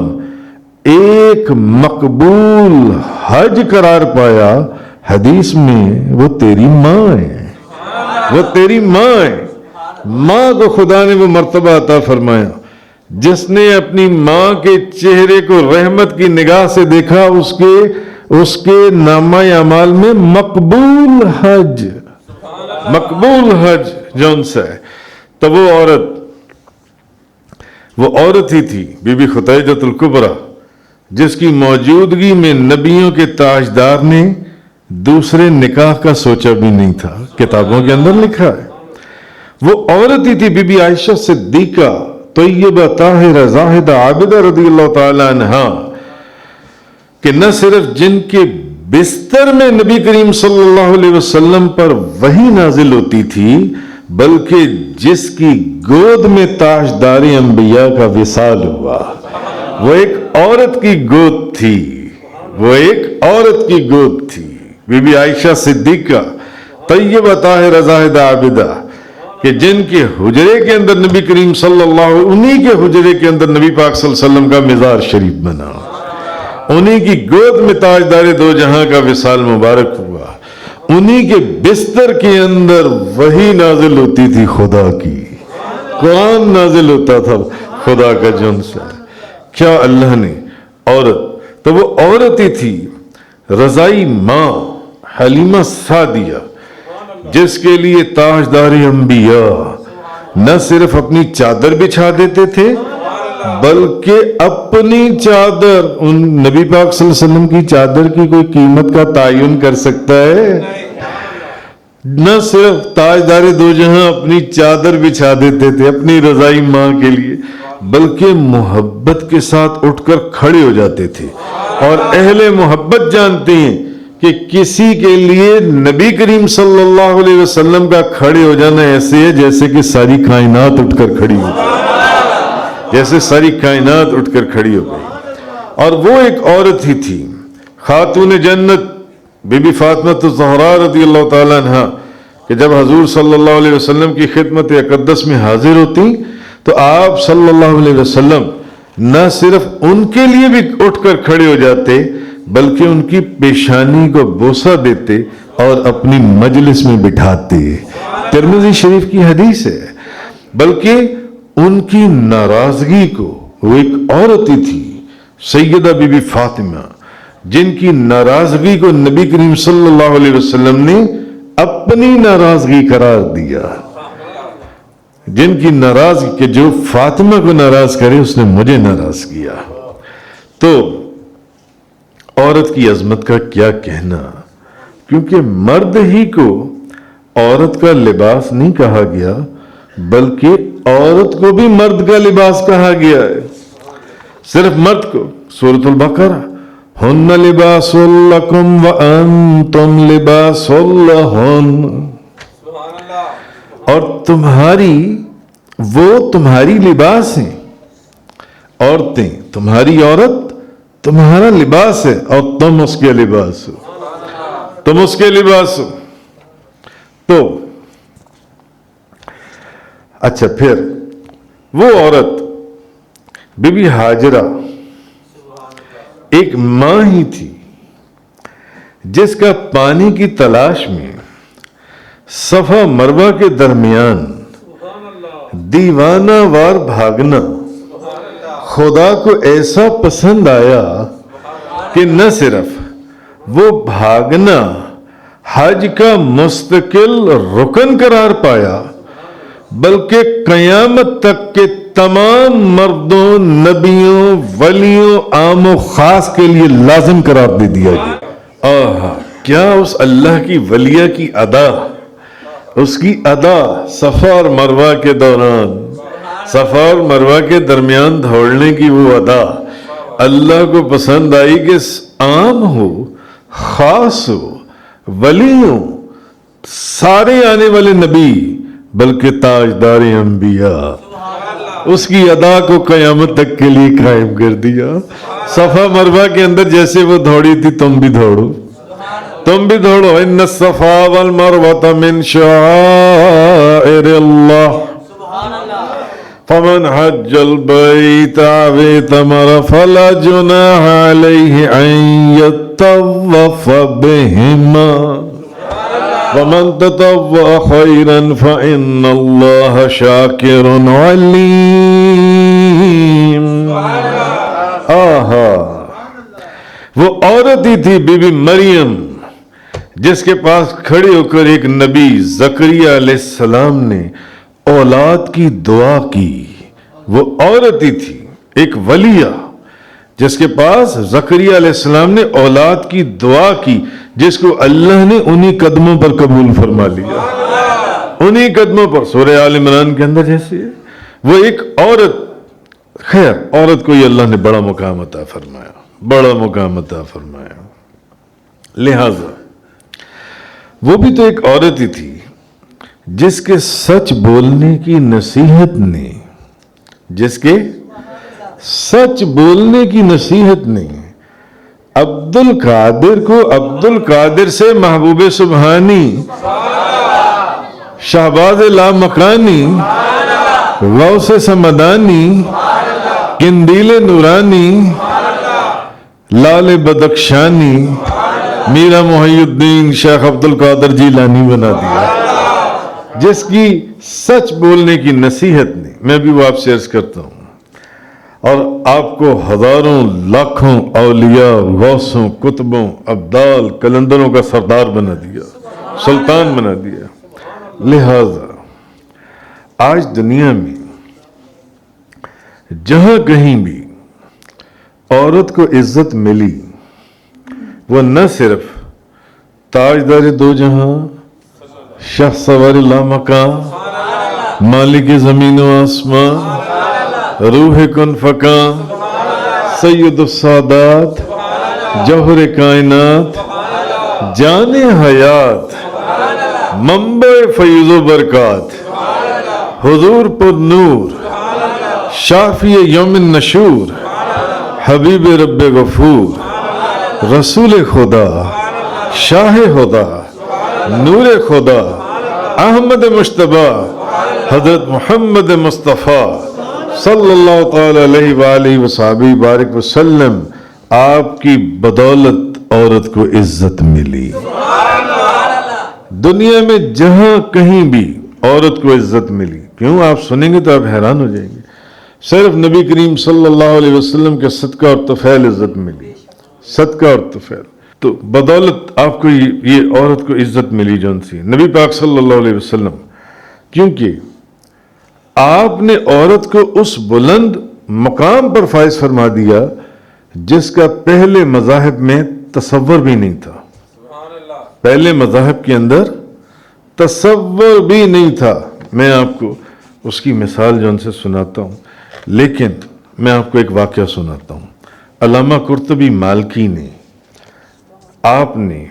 ایک مقبول حج قرار پایا حدیث میں، وہ تیری ماں ہے، وہ تیری ماں ہے۔ ماں کو خدا نے وہ مرتبہ عطا فرمایا جس نے اپنی ماں کے چہرے کو رحمت کی نگاہ سے دیکھا، اس کے نامہ اعمال میں مقبول حج جون سا ہے۔ تو وہ عورت ہی تھی بی بی خدیجہ الکبریٰ جس کی موجودگی میں نبیوں کے تاجدار نے دوسرے نکاح کا سوچا بھی نہیں تھا، کتابوں کے اندر لکھا ہے۔ وہ عورت ہی تھی بی بی عائشہ صدیقہ طیبہ طاہرہ زاہدہ عابدہ رضی اللہ تعالی عنہا، کہ نہ صرف جن کے بستر میں نبی کریم صلی اللہ علیہ وسلم پر وحی نازل ہوتی تھی، بلکہ جس کی گود میں تاجدار انبیاء کا وصال ہوا، وہ ایک عورت کی گود تھی، وہ ایک عورت کی گود تھی، بی بی عائشہ صدیقہ طیبہ طاہرہ زاہدہ عابدہ، کہ جن کے حجرے کے اندر نبی کریم صلی اللہ، انہی کے حجرے کے اندر نبی پاک صلی اللہ علیہ وسلم کا مزار شریف بنا، انہی کی گود میں تاجدار دو جہاں کا وصال مبارک ہوا، انہی کے بستر کے اندر وحی نازل ہوتی تھی خدا کی، قرآن نازل ہوتا تھا خدا کا جن سے۔ کیا اللہ نے عورت، تو وہ عورت ہی تھی رضائی ماں حلیمہ سعدیہ، جس کے لیے تاجدار انبیاء نہ صرف اپنی چادر بچھا دیتے تھے بلکہ اپنی چادر، ان نبی پاک صلی اللہ علیہ وسلم کی چادر کی کوئی قیمت کا تعین کر سکتا ہے؟ نہ صرف تاجدار دو جہاں اپنی چادر بچھا دیتے تھے اپنی رضائی ماں کے لیے، بلکہ محبت کے ساتھ اٹھ کر کھڑے ہو جاتے تھے۔ اور اہل محبت جانتے ہیں کہ کسی کے لیے نبی کریم صلی اللہ علیہ وسلم کا کھڑے ہو جانا ایسے ہے جیسے کہ ساری کائنات اٹھ کر کھڑی ہو گئی، جیسے ساری کائنات اٹھ کر کھڑی ہو گئی۔ اور وہ ایک عورت ہی تھی خاتون جنت بی بی فاطمہ الزہراء رضی اللہ تعالیٰ عنہ، کہ جب حضور صلی اللہ علیہ وسلم کی خدمت اقدس میں حاضر ہوتی تو آپ صلی اللہ علیہ وسلم نہ صرف ان کے لیے بھی اٹھ کر کھڑے ہو جاتے بلکہ ان کی پیشانی کو بوسہ دیتے اور اپنی مجلس میں بٹھاتے۔ ترمذی شریف کی حدیث ہے۔ بلکہ ان کی ناراضگی کو، وہ ایک عورت ہی تھی سیدہ بی بی فاطمہ، جن کی ناراضگی کو نبی کریم صلی اللہ علیہ وسلم نے اپنی ناراضگی قرار دیا، جن کی ناراضگی کہ جو فاطمہ کو ناراض کرے اس نے مجھے ناراض کیا۔ تو عورت کی عظمت کا کیا کہنا، کیونکہ مرد ہی کو عورت کا لباس نہیں کہا گیا بلکہ عورت کو بھی مرد کا لباس کہا گیا ہے۔ صرف مرد کو، سورۃ البقرہ، ہن لباس لکم وانتم لباس لہن، اور وہ تمہاری لباس ہیں، عورتیں تمہاری، عورت تمہارا لباس ہے اور تم اس کے لباس ہو، تم اس کے لباس ہو۔ تو اچھا پھر وہ عورت بی بی ہاجرہ ایک ماں ہی تھی جس کا پانی کی تلاش میں صفا مروہ کے درمیان دیوانہ وار بھاگنا خدا کو ایسا پسند آیا کہ نہ صرف وہ بھاگنا حج کا مستقل رکن قرار پایا بلکہ قیامت تک کے تمام مردوں نبیوں ولیوں عام و خاص کے لیے لازم قرار دے دیا گیا۔ کیا اس اللہ کی ولیہ کی ادا، اس کی ادا صفا اور مروہ کے دوران، صفا اور مروہ کے درمیان دوڑنے کی وہ ادا اللہ کو پسند آئی کہ عام ہو خاص ہو ولی ہو سارے آنے والے نبی بلکہ تاجدار انبیاء، اس کی ادا کو قیامت تک کے لیے قائم کر دیا۔ صفا مروہ کے اندر جیسے وہ دوڑی تھی تم بھی دوڑو، تم بھی دوڑو۔ ان الصفا والمروہ من شعائر اللہ فمن حج البیت او اعتمر فلا جناح علیہ ان یطوف بہما ومن تطوع خیرا فإن اللہ شاکر علیم۔ وہ عورت ہی تھی بی بی مریم جس کے پاس کھڑے ہو کر ایک نبی زکریا علیہ السلام نے اولاد کی دعا کی۔ وہ عورت ہی تھی ایک ولیہ جس کے پاس زکریا علیہ السلام نے اولاد کی دعا کی، جس کو اللہ نے انہی قدموں پر قبول فرما لیا، انہی قدموں پر۔ سورہ آل عمران کے اندر جیسے وہ ایک عورت، خیر عورت کو یہ اللہ نے بڑا مقام عطا فرمایا، بڑا مقام عطا فرمایا۔ لہذا وہ بھی تو ایک عورت ہی تھی جس کے سچ بولنے کی نصیحت نے، جس کے سچ بولنے کی نصیحت نے عبد القادر کو عبد القادر سے محبوب سبحانی، شہباز لامکانی، غوث سمدانی، قندیل نورانی، لال بدخشانی، میرا محی الدین شیخ عبد القادر جیلانی بنا دیا، جس کی سچ بولنے کی نصیحت نے، میں بھی وہ آپ سے عرض کرتا ہوں، اور آپ کو ہزاروں لاکھوں اولیاء غوثوں کتبوں ابدال کلندروں کا سردار بنا دیا، سلطان بنا دیا۔ لہذا آج دنیا میں جہاں کہیں بھی عورت کو عزت ملی وہ نہ صرف تاجدار دو جہاں، شاہ سوار لامکان، مالک زمین و آسمان، روح کن فکان، سید السادات، جوہر کائنات، جان حیات، منبع فیض و برکات، حضور پر نور، شافی یوم النشور، حبیب رب غفور، رسول خدا، شاہ خدا، نور خدا، احمد مجتبی، حضرت محمد مصطفیٰ صلی اللہ تعالی علیہ وآلہ وصحبہ بارک وسلم، آپ کی بدولت عورت کو عزت ملی۔ دنیا میں جہاں کہیں بھی عورت کو عزت ملی، کیوں آپ سنیں گے تو آپ حیران ہو جائیں گے، صرف نبی کریم صلی اللہ علیہ وسلم کے صدقہ اور طفیل عزت ملی، صدقہ اور طفیل۔ تو بدولت آپ کو یہ عورت کو عزت ملی جون سی نبی پاک صلی اللہ علیہ وسلم، کیونکہ آپ نے عورت کو اس بلند مقام پر فائز فرما دیا جس کا پہلے مذاہب میں تصور بھی نہیں تھا، پہلے مذاہب کے اندر تصور بھی نہیں تھا۔ میں آپ کو اس کی مثال جو ان سے سناتا ہوں، لیکن میں آپ کو ایک واقعہ سناتا ہوں۔ علامہ قرطبی مالکی نے، آپ نے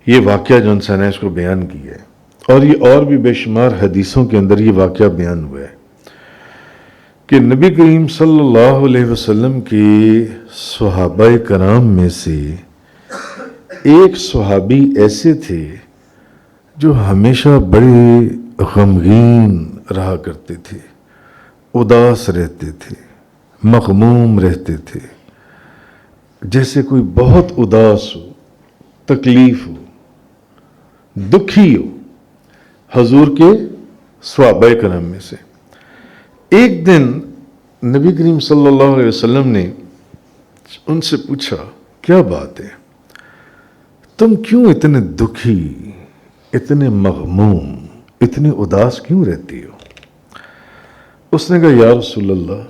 یہ واقعہ جو ان سے اس کو بیان کیا ہے، اور یہ اور بھی بے شمار حدیثوں کے اندر یہ واقعہ بیان ہوا ہے کہ نبی کریم صلی اللہ علیہ وسلم کے صحابہ کرام میں سے ایک صحابی ایسے تھے جو ہمیشہ بڑے غمگین رہا کرتے تھے، اداس رہتے تھے، مغموم رہتے تھے، جیسے کوئی بہت اداس ہو، تکلیف ہو، دکھی ہو۔ حضور کے صحابہ کرام میں سے ایک دن نبی کریم صلی اللہ علیہ وسلم نے ان سے پوچھا، کیا بات ہے، تم کیوں اتنے دکھی، اتنے مغموم، اتنے اداس کیوں رہتی ہو؟ اس نے کہا، یا رسول اللہ،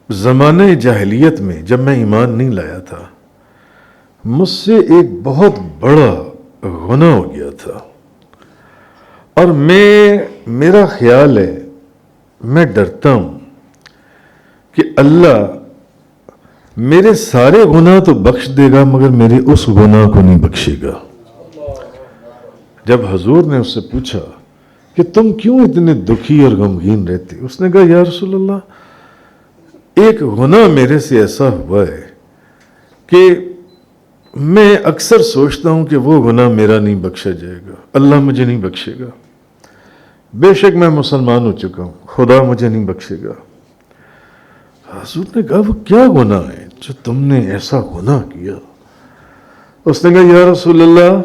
زمانہ جاہلیت میں جب میں ایمان نہیں لایا تھا، مجھ سے ایک بہت بڑا گناہ ہو گیا تھا، اور میرا خیال ہے، میں ڈرتا ہوں کہ اللہ میرے سارے گناہ تو بخش دے گا مگر میرے اس گناہ کو نہیں بخشے گا۔ جب حضور نے اس سے پوچھا کہ تم کیوں اتنے دکھی اور غمگین رہتے، اس نے کہا، یا رسول اللہ، ایک گناہ میرے سے ایسا ہوا ہے کہ میں اکثر سوچتا ہوں کہ وہ گناہ میرا نہیں بخشا جائے گا، اللہ مجھے نہیں بخشے گا، بے شک میں مسلمان ہو چکا ہوں، خدا مجھے نہیں بخشے گا۔ حضور نے کہا، وہ کیا گناہ ہے جو تم نے ایسا گناہ کیا؟ اس نے کہا، یا رسول اللہ،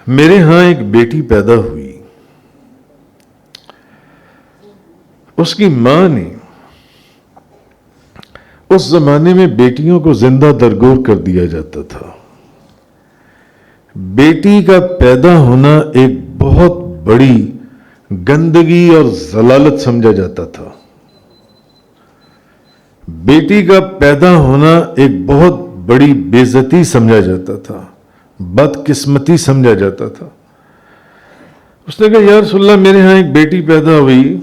میرے ہاں ایک بیٹی پیدا ہوئی، اس کی ماں نے، اس زمانے میں بیٹیوں کو زندہ درگور کر دیا جاتا تھا، بیٹی کا پیدا ہونا ایک بہت بڑی گندگی اور ضلالت سمجھا جاتا تھا، بیٹی کا پیدا ہونا ایک بہت بڑی بے عزتی سمجھا جاتا تھا، بدقسمتی سمجھا جاتا تھا۔ اس نے کہا، یا رسول اللہ، میرے ہاں ایک بیٹی پیدا ہوئی،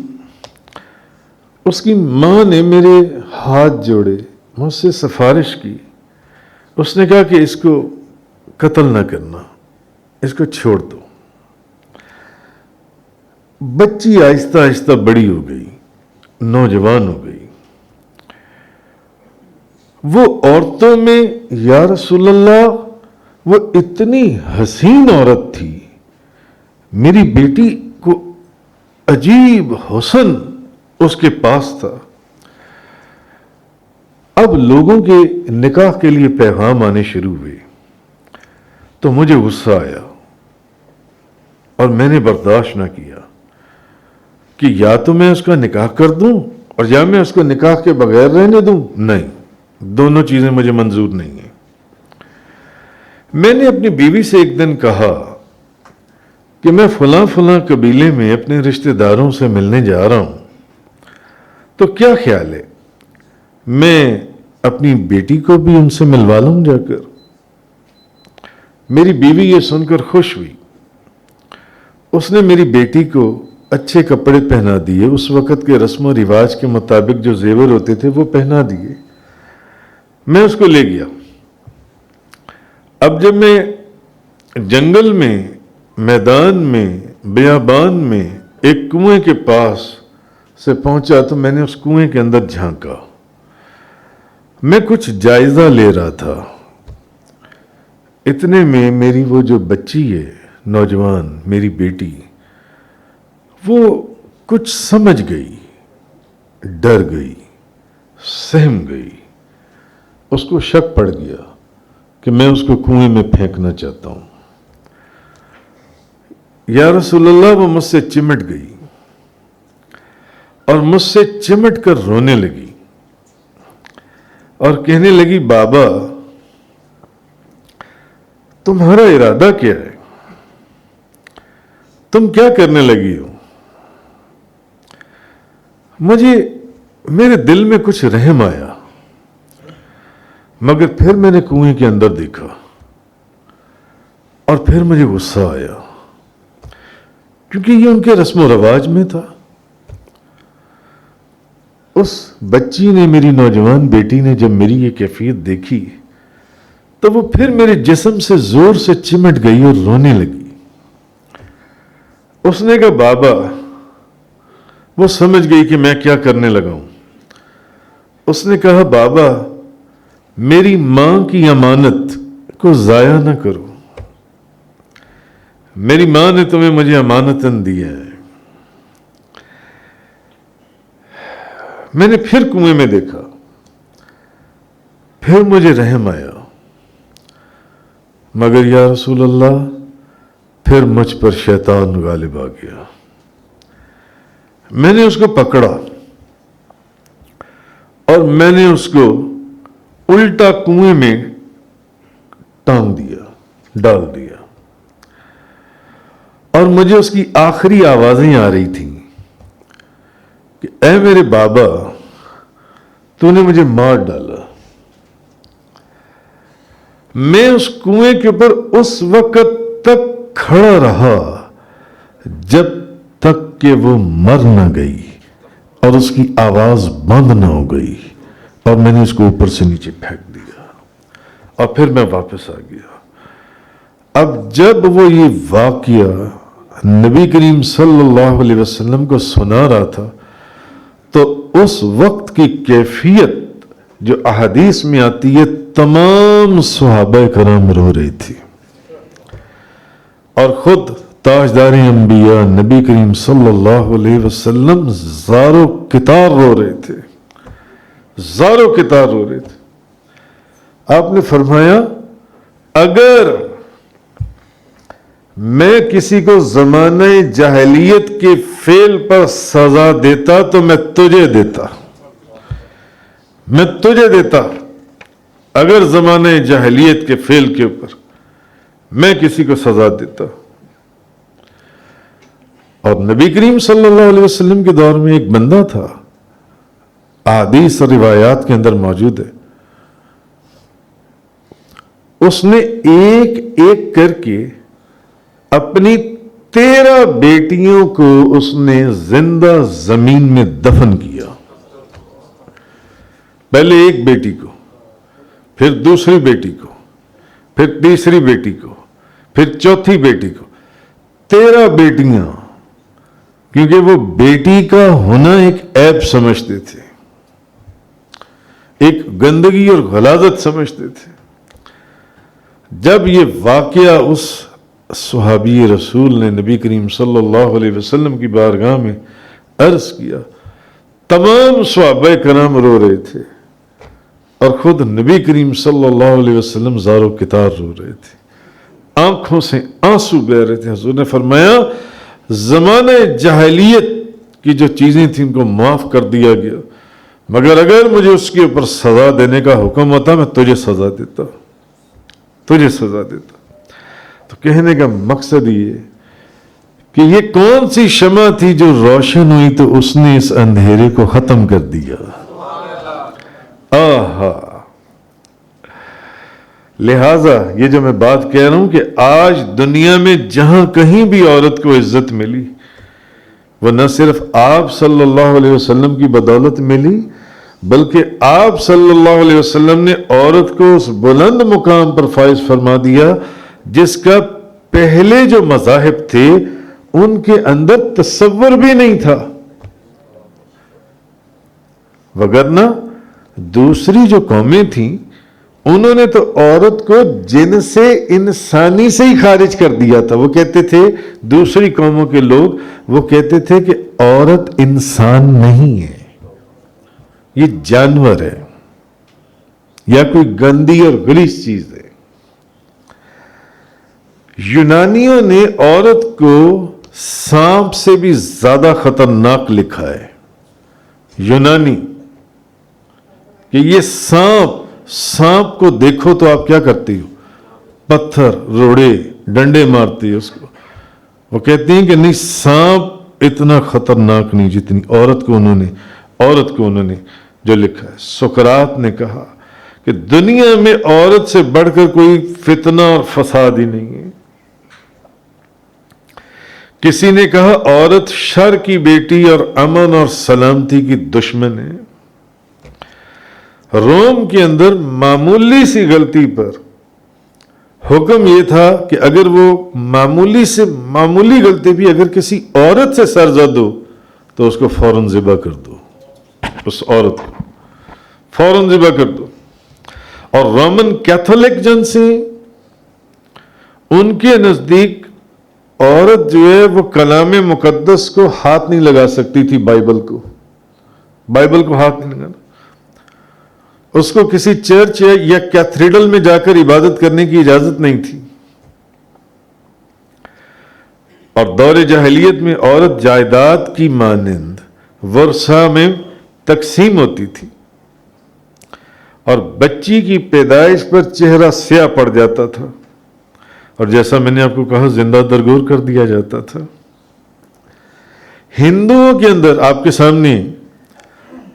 اس کی ماں نے میرے ہاتھ جوڑے، مجھ سے سفارش کی، اس نے کہا کہ اس کو قتل نہ کرنا، اس کو چھوڑ دو۔ بچی آہستہ آہستہ بڑی ہو گئی، نوجوان ہو گئی، وہ عورتوں میں، یا رسول اللہ، وہ اتنی حسین عورت تھی، میری بیٹی کو عجیب حسن اس کے پاس تھا۔ اب لوگوں کے نکاح کے لیے پیغام آنے شروع ہوئے تو مجھے غصہ آیا اور میں نے برداشت نہ کیا کہ یا تو میں اس کا نکاح کر دوں اور یا میں اس کو نکاح کے بغیر رہنے دوں، نہیں، دونوں چیزیں مجھے منظور نہیں ہیں۔ میں نے اپنی بیوی سے ایک دن کہا کہ میں فلاں فلاں قبیلے میں اپنے رشتہ داروں سے ملنے جا رہا ہوں، تو کیا خیال ہے میں اپنی بیٹی کو بھی ان سے ملوا لوں جا کر؟ میری بیوی یہ سن کر خوش ہوئی، اس نے میری بیٹی کو اچھے کپڑے پہنا دیے، اس وقت کے رسم و رواج کے مطابق جو زیور ہوتے تھے وہ پہنا دیے، میں اس کو لے گیا۔ اب جب میں جنگل میں، میدان میں، بیابان میں ایک کنویں کے پاس سے پہنچا تو میں نے اس کنویں کے اندر جھانکا، میں کچھ جائزہ لے رہا تھا، اتنے میں میری وہ جو بچی ہے، نوجوان، میری بیٹی، وہ کچھ سمجھ گئی، ڈر گئی، سہم گئی، اس کو شک پڑ گیا کہ میں اس کو کنویں میں پھینکنا چاہتا ہوں۔ یا رسول اللہ، وہ مجھ سے چمٹ گئی اور مجھ سے چمٹ کر رونے لگی اور کہنے لگی، بابا تمہارا ارادہ کیا ہے؟ تم کیا کرنے لگی ہو؟ میرے دل میں کچھ رحم آیا، مگر پھر میں نے کنویں کے اندر دیکھا اور پھر مجھے غصہ آیا، کیونکہ یہ ان کے رسم و رواج میں تھا۔ اس بچی نے، میری نوجوان بیٹی نے جب میری یہ کیفیت دیکھی تو وہ پھر میرے جسم سے زور سے چمٹ گئی اور رونے لگی۔ اس نے کہا، بابا، وہ سمجھ گئی کہ میں کیا کرنے لگا ہوں۔ اس نے کہا، بابا، میری ماں کی امانت کو ضائع نہ کرو، میری ماں نے تمہیں مجھے امانتاً دیا ہے. میں نے پھر کنویں میں دیکھا, پھر مجھے رحم آیا, مگر یا رسول اللہ پھر مجھ پر شیطان غالب آ گیا. میں نے اس کو پکڑا اور میں نے اس کو الٹا کنویں میں ٹانگ دیا, ڈال دیا, اور مجھے اس کی آخری آوازیں آ رہی تھیں کہ اے میرے بابا, تو نے مجھے مار ڈالا. میں اس کنویں کے اوپر اس وقت تک کھڑا رہا جب تک کہ وہ مر نہ گئی اور اس کی آواز بند نہ ہو گئی, اور میں نے اس کو اوپر سے نیچے پھینک دیا اور پھر میں واپس آ گیا. اب جب وہ یہ واقعہ نبی کریم صلی اللہ علیہ وسلم کو سنا رہا تھا تو اس وقت کی کیفیت جو احادیث میں آتی ہے, تمام صحابہ کرام رو رہی تھی, اور خود تاجدار انبیاء نبی کریم صلی اللہ علیہ وسلم زارو کتار رو رہے تھے, زارو کتار رو رہے تھے. آپ نے فرمایا اگر میں کسی کو زمانہ جاہلیت کے فعل پر سزا دیتا تو میں تجھے دیتا, میں تجھے دیتا. اگر زمانہ جاہلیت کے فعل کے اوپر میں کسی کو سزا دیتا. اور نبی کریم صلی اللہ علیہ وسلم کے دور میں ایک بندہ تھا, احادیث اور روایات کے اندر موجود ہے, اس نے ایک ایک کر کے اپنی 13 بیٹیوں کو اس نے زندہ زمین میں دفن کیا. پہلے ایک بیٹی کو, پھر دوسری بیٹی کو, پھر تیسری بیٹی کو, پھر چوتھی بیٹی کو. 13 بیٹیاں, کیونکہ وہ بیٹی کا ہونا ایک عیب سمجھتے تھے, ایک گندگی اور غلاظت سمجھتے تھے. جب یہ واقعہ اس صحابی رسول نے نبی کریم صلی اللہ علیہ وسلم کی بارگاہ میں عرض کیا, تمام صحابہ کرام رو رہے تھے اور خود نبی کریم صلی اللہ علیہ وسلم زارو کتار رو رہے تھے, آنکھوں سے آنسو بہہ رہے تھے. حضور نے فرمایا زمانہ جاہلیت کی جو چیزیں تھیں ان کو معاف کر دیا گیا, مگر اگر مجھے اس کے اوپر سزا دینے کا حکم ہوتا میں تجھے سزا دیتا, تجھے سزا دیتا. تو کہنے کا مقصد یہ کہ یہ کون سی شمع تھی جو روشن ہوئی تو اس نے اس اندھیرے کو ختم کر دیا. آہا. لہذا یہ جو میں بات کہہ رہا ہوں کہ آج دنیا میں جہاں کہیں بھی عورت کو عزت ملی, وہ نہ صرف آپ صلی اللہ علیہ وسلم کی بدولت ملی, بلکہ آپ صلی اللہ علیہ وسلم نے عورت کو اس بلند مقام پر فائز فرما دیا جس کا پہلے جو مذاہب تھے ان کے اندر تصور بھی نہیں تھا. وگرنہ دوسری جو قومیں تھیں انہوں نے تو عورت کو جن سے انسانی سے ہی خارج کر دیا تھا. وہ کہتے تھے, دوسری قوموں کے لوگ وہ کہتے تھے کہ عورت انسان نہیں ہے, یہ جانور ہے یا کوئی گندی اور غلیظ چیز ہے. یونانیوں نے عورت کو سانپ سے بھی زیادہ خطرناک لکھا ہے. یونانی کہ یہ سانپ کو دیکھو تو آپ کیا کرتی ہو, پتھر روڑے ڈنڈے مارتی ہے اس کو. وہ کہتے ہیں کہ نہیں, سانپ اتنا خطرناک نہیں جتنی عورت کو انہوں نے جو لکھا ہے. سقراط نے کہا کہ دنیا میں عورت سے بڑھ کر کوئی فتنہ اور فساد ہی نہیں ہے. کسی نے کہا عورت شر کی بیٹی اور امن اور سلامتی کی دشمن ہے. روم کے اندر معمولی سی غلطی پر حکم یہ تھا کہ اگر وہ معمولی سے معمولی غلطی بھی اگر کسی عورت سے سرزد ہو تو اس کو فوراً ذبح کر دو, اس عورت کو فوراً ذبح کر دو. اور رومن کیتھولک جن سے ان کے نزدیک عورت جو ہے وہ کلام مقدس کو ہاتھ نہیں لگا سکتی تھی، بائبل کو ہاتھ نہیں لگانا، اس کو کسی چرچ یا کیتھیڈرل میں جا کر عبادت کرنے کی اجازت نہیں تھی. اور دور جاہلیت میں عورت جائیداد کی مانند ورثہ میں تقسیم ہوتی تھی، اور بچی کی پیدائش پر چہرہ سیاہ پڑ جاتا تھا، اور جیسا میں نے آپ کو کہا زندہ درگور کر دیا جاتا تھا. ہندوؤں کے اندر آپ کے سامنے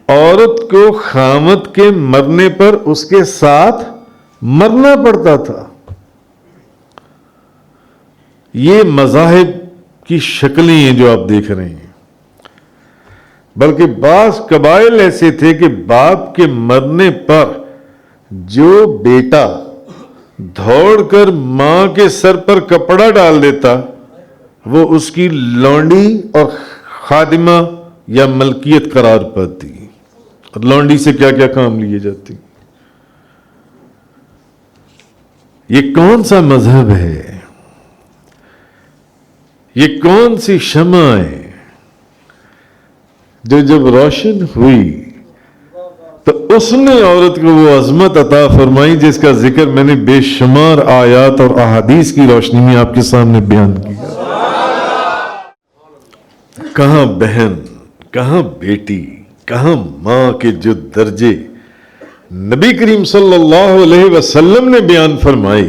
عورت کو خامد کے مرنے پر اس کے ساتھ مرنا پڑتا تھا. یہ مذاہب کی شکلیں ہیں جو آپ دیکھ رہے ہیں. بلکہ بعض قبائل ایسے تھے کہ باپ کے مرنے پر جو بیٹا دوڑ کر ماں کے سر پر کپڑا ڈال دیتا وہ اس کی لونڈی اور خادمہ یا ملکیت قرار پاتی. اور لونڈی سے کیا کیا کام لیے جاتے. یہ کون سا مذہب ہے؟ یہ کون سی شمع ہے جو جب روشن ہوئی تو اس نے عورت کو وہ عظمت عطا فرمائی جس کا ذکر میں نے بے شمار آیات اور احادیث کی روشنی میں آپ کے سامنے بیان کیا. کہاں بہن، کہاں بیٹی، کہاں ماں کے جو درجے نبی کریم صلی اللہ علیہ وسلم نے بیان فرمائے،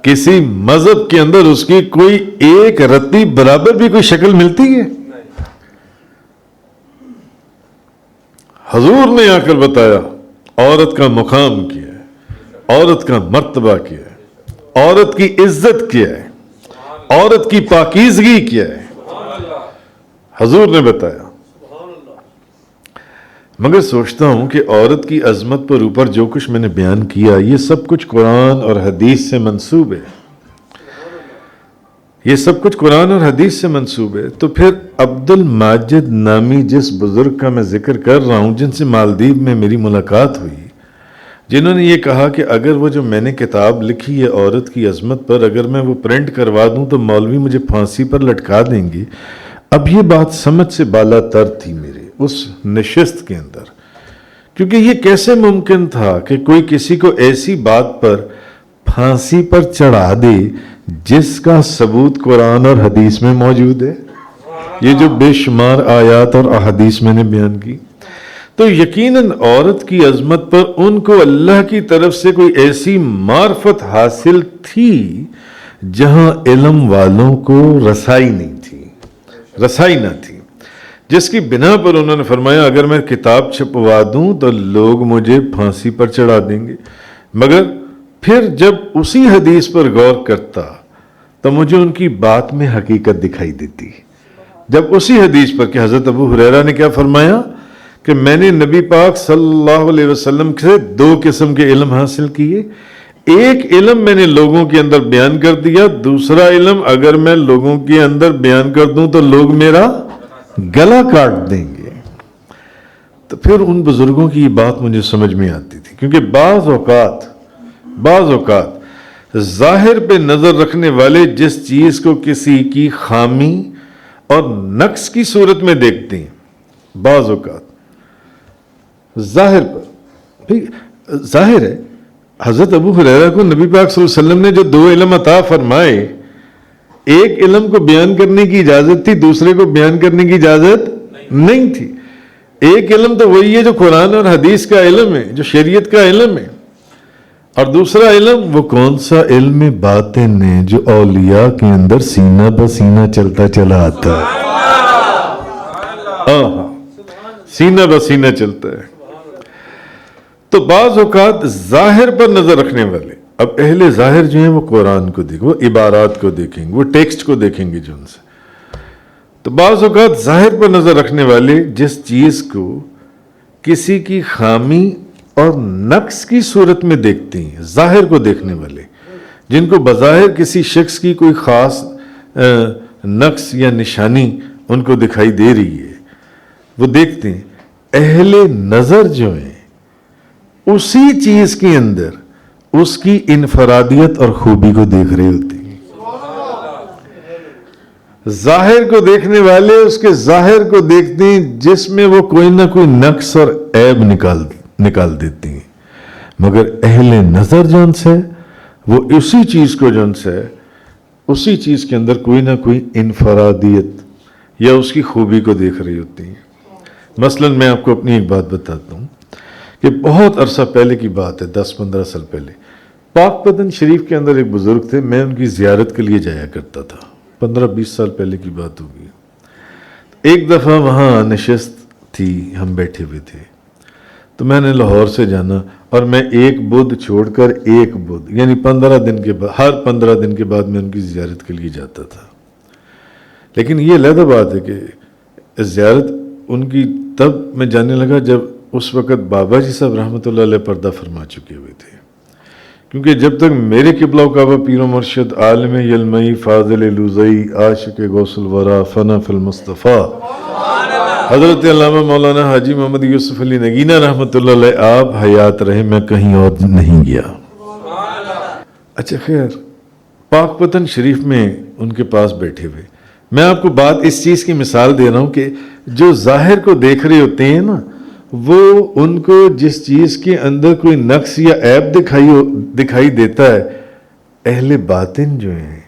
کسی مذہب کے اندر اس کی کوئی ایک رتی برابر بھی کوئی شکل ملتی ہے؟ حضور نے آ کر بتایا عورت کا مقام کیا ہے، عورت کا مرتبہ کیا ہے، عورت کی عزت کیا ہے، عورت کی پاکیزگی کیا ہے. حضور نے بتایا. مگر سوچتا ہوں کہ عورت کی عظمت پر اوپر جو کچھ میں نے بیان کیا یہ سب کچھ قرآن اور حدیث سے منسوب ہے. یہ سب کچھ قرآن اور حدیث سے منسوب ہے. تو پھر عبد الماجد نامی جس بزرگ کا میں ذکر کر رہا ہوں، جن سے مالدیپ میں میری ملاقات ہوئی، جنہوں نے یہ کہا کہ اگر وہ جو میں نے کتاب لکھی ہے عورت کی عظمت پر، اگر میں وہ پرنٹ کروا دوں تو مولوی مجھے پھانسی پر لٹکا دیں گے. اب یہ بات سمجھ سے بالا تر تھی میرے اس نشست کے اندر، کیونکہ یہ کیسے ممکن تھا کہ کوئی کسی کو ایسی بات پر پھانسی پر چڑھا دے جس کا ثبوت قرآن اور حدیث میں موجود ہے. یہ جو بے شمار آیات اور احادیث میں نے بیان کی. تو یقیناً عورت کی عظمت پر ان کو اللہ کی طرف سے کوئی ایسی معرفت حاصل تھی جہاں علم والوں کو رسائی نہیں تھی، رسائی نہ تھی، جس کی بنا پر انہوں نے فرمایا اگر میں کتاب چھپوا دوں تو لوگ مجھے پھانسی پر چڑھا دیں گے. مگر پھر جب اسی حدیث پر غور کرتا تو مجھے ان کی بات میں حقیقت دکھائی دیتی. جب اسی حدیث پر کہ حضرت ابو ہریرہ نے کیا فرمایا کہ میں نے نبی پاک صلی اللہ علیہ وسلم سے 2 قسم کے علم حاصل کیے. ایک علم میں نے لوگوں کے اندر بیان کر دیا، دوسرا علم اگر میں لوگوں کے اندر بیان کر دوں تو لوگ میرا گلا کاٹ دیں گے. تو پھر ان بزرگوں کی یہ بات مجھے سمجھ میں آتی تھی، کیونکہ بعض اوقات ظاہر پہ نظر رکھنے والے جس چیز کو کسی کی خامی اور نقص کی صورت میں دیکھتے ہیں، بعض اوقات ظاہر پر ظاہر ہے. حضرت ابو ہریرہ کو نبی پاک صلی اللہ علیہ وسلم نے جو 2 علم عطا فرمائے، ایک علم کو بیان کرنے کی اجازت تھی، دوسرے کو بیان کرنے کی اجازت نہیں تھی. ایک علم تو وہی ہے جو قرآن اور حدیث کا علم ہے، جو شریعت کا علم ہے، اور دوسرا علم وہ کون سا علم باطن ہے جو اولیاء کے اندر سینہ بسینہ چلتا چلا آتا ہے. سینہ بسینہ چلتا ہے. تو بعض اوقات ظاہر پر نظر رکھنے والے، اب اہل ظاہر جو ہیں وہ قرآن کو دیکھیں، وہ عبارات کو دیکھیں گے، وہ ٹیکسٹ کو دیکھیں گے جو ان سے. تو بعض اوقات ظاہر پر نظر رکھنے والے جس چیز کو کسی کی خامی اور نقص کی صورت میں دیکھتے ہیں، ظاہر کو دیکھنے والے جن کو بظاہر کسی شخص کی کوئی خاص نقص یا نشانی ان کو دکھائی دے رہی ہے، وہ دیکھتے ہیں. اہل نظر جو ہیں اسی چیز کے اندر اس کی انفرادیت اور خوبی کو دیکھ رہے ہوتے ہیں. ظاہر کو دیکھنے والے اس کے ظاہر کو دیکھتے ہیں جس میں وہ کوئی نہ کوئی نقص اور عیب نکال دیتی ہیں، مگر اہل نظر جون سے وہ اسی چیز کو جون سے اسی چیز کے اندر کوئی نہ کوئی انفرادیت یا اس کی خوبی کو دیکھ رہی ہوتی ہیں۔ مثلا میں آپ کو اپنی ایک بات بتاتا ہوں کہ بہت عرصہ پہلے کی بات ہے، 10-15 سال پہلے پاک پتن شریف کے اندر ایک بزرگ تھے، میں ان کی زیارت کے لیے جایا کرتا تھا، 15-20 سال پہلے کی بات ہوگی۔ ایک دفعہ وہاں نشست تھی، ہم بیٹھے ہوئے تھے، تو میں نے لاہور سے جانا اور میں ایک بدھ چھوڑ کر ایک بدھ یعنی 15 دن کے بعد، ہر 15 دن کے بعد میں ان کی زیارت کے لیے جاتا تھا۔ لیکن یہ علیحدہ بات ہے کہ زیارت ان کی تب میں جانے لگا جب اس وقت بابا جی صاحب رحمۃ اللہ علیہ پردہ فرما چکے ہوئے تھے، کیونکہ جب تک میرے قبلہ و کعبہ پیر و مرشد عالم یلمئی فاضل لوزئی عاشق غوث الورا فنا فی المصطفیٰ حضرت علامہ مولانا حاجی محمد یوسف علی نگینہ رحمۃ اللہ علیہ آپ حیات رہے، میں کہیں اور نہیں گیا۔ اچھا خیر، پاک پتن شریف میں ان کے پاس بیٹھے ہوئے میں آپ کو بات اس چیز کی مثال دے رہا ہوں کہ جو ظاہر کو دیکھ رہے ہوتے ہیں نا، وہ ان کو جس چیز کے اندر کوئی نقص یا عیب دکھائی دیتا ہے، اہل باطن جو ہیں،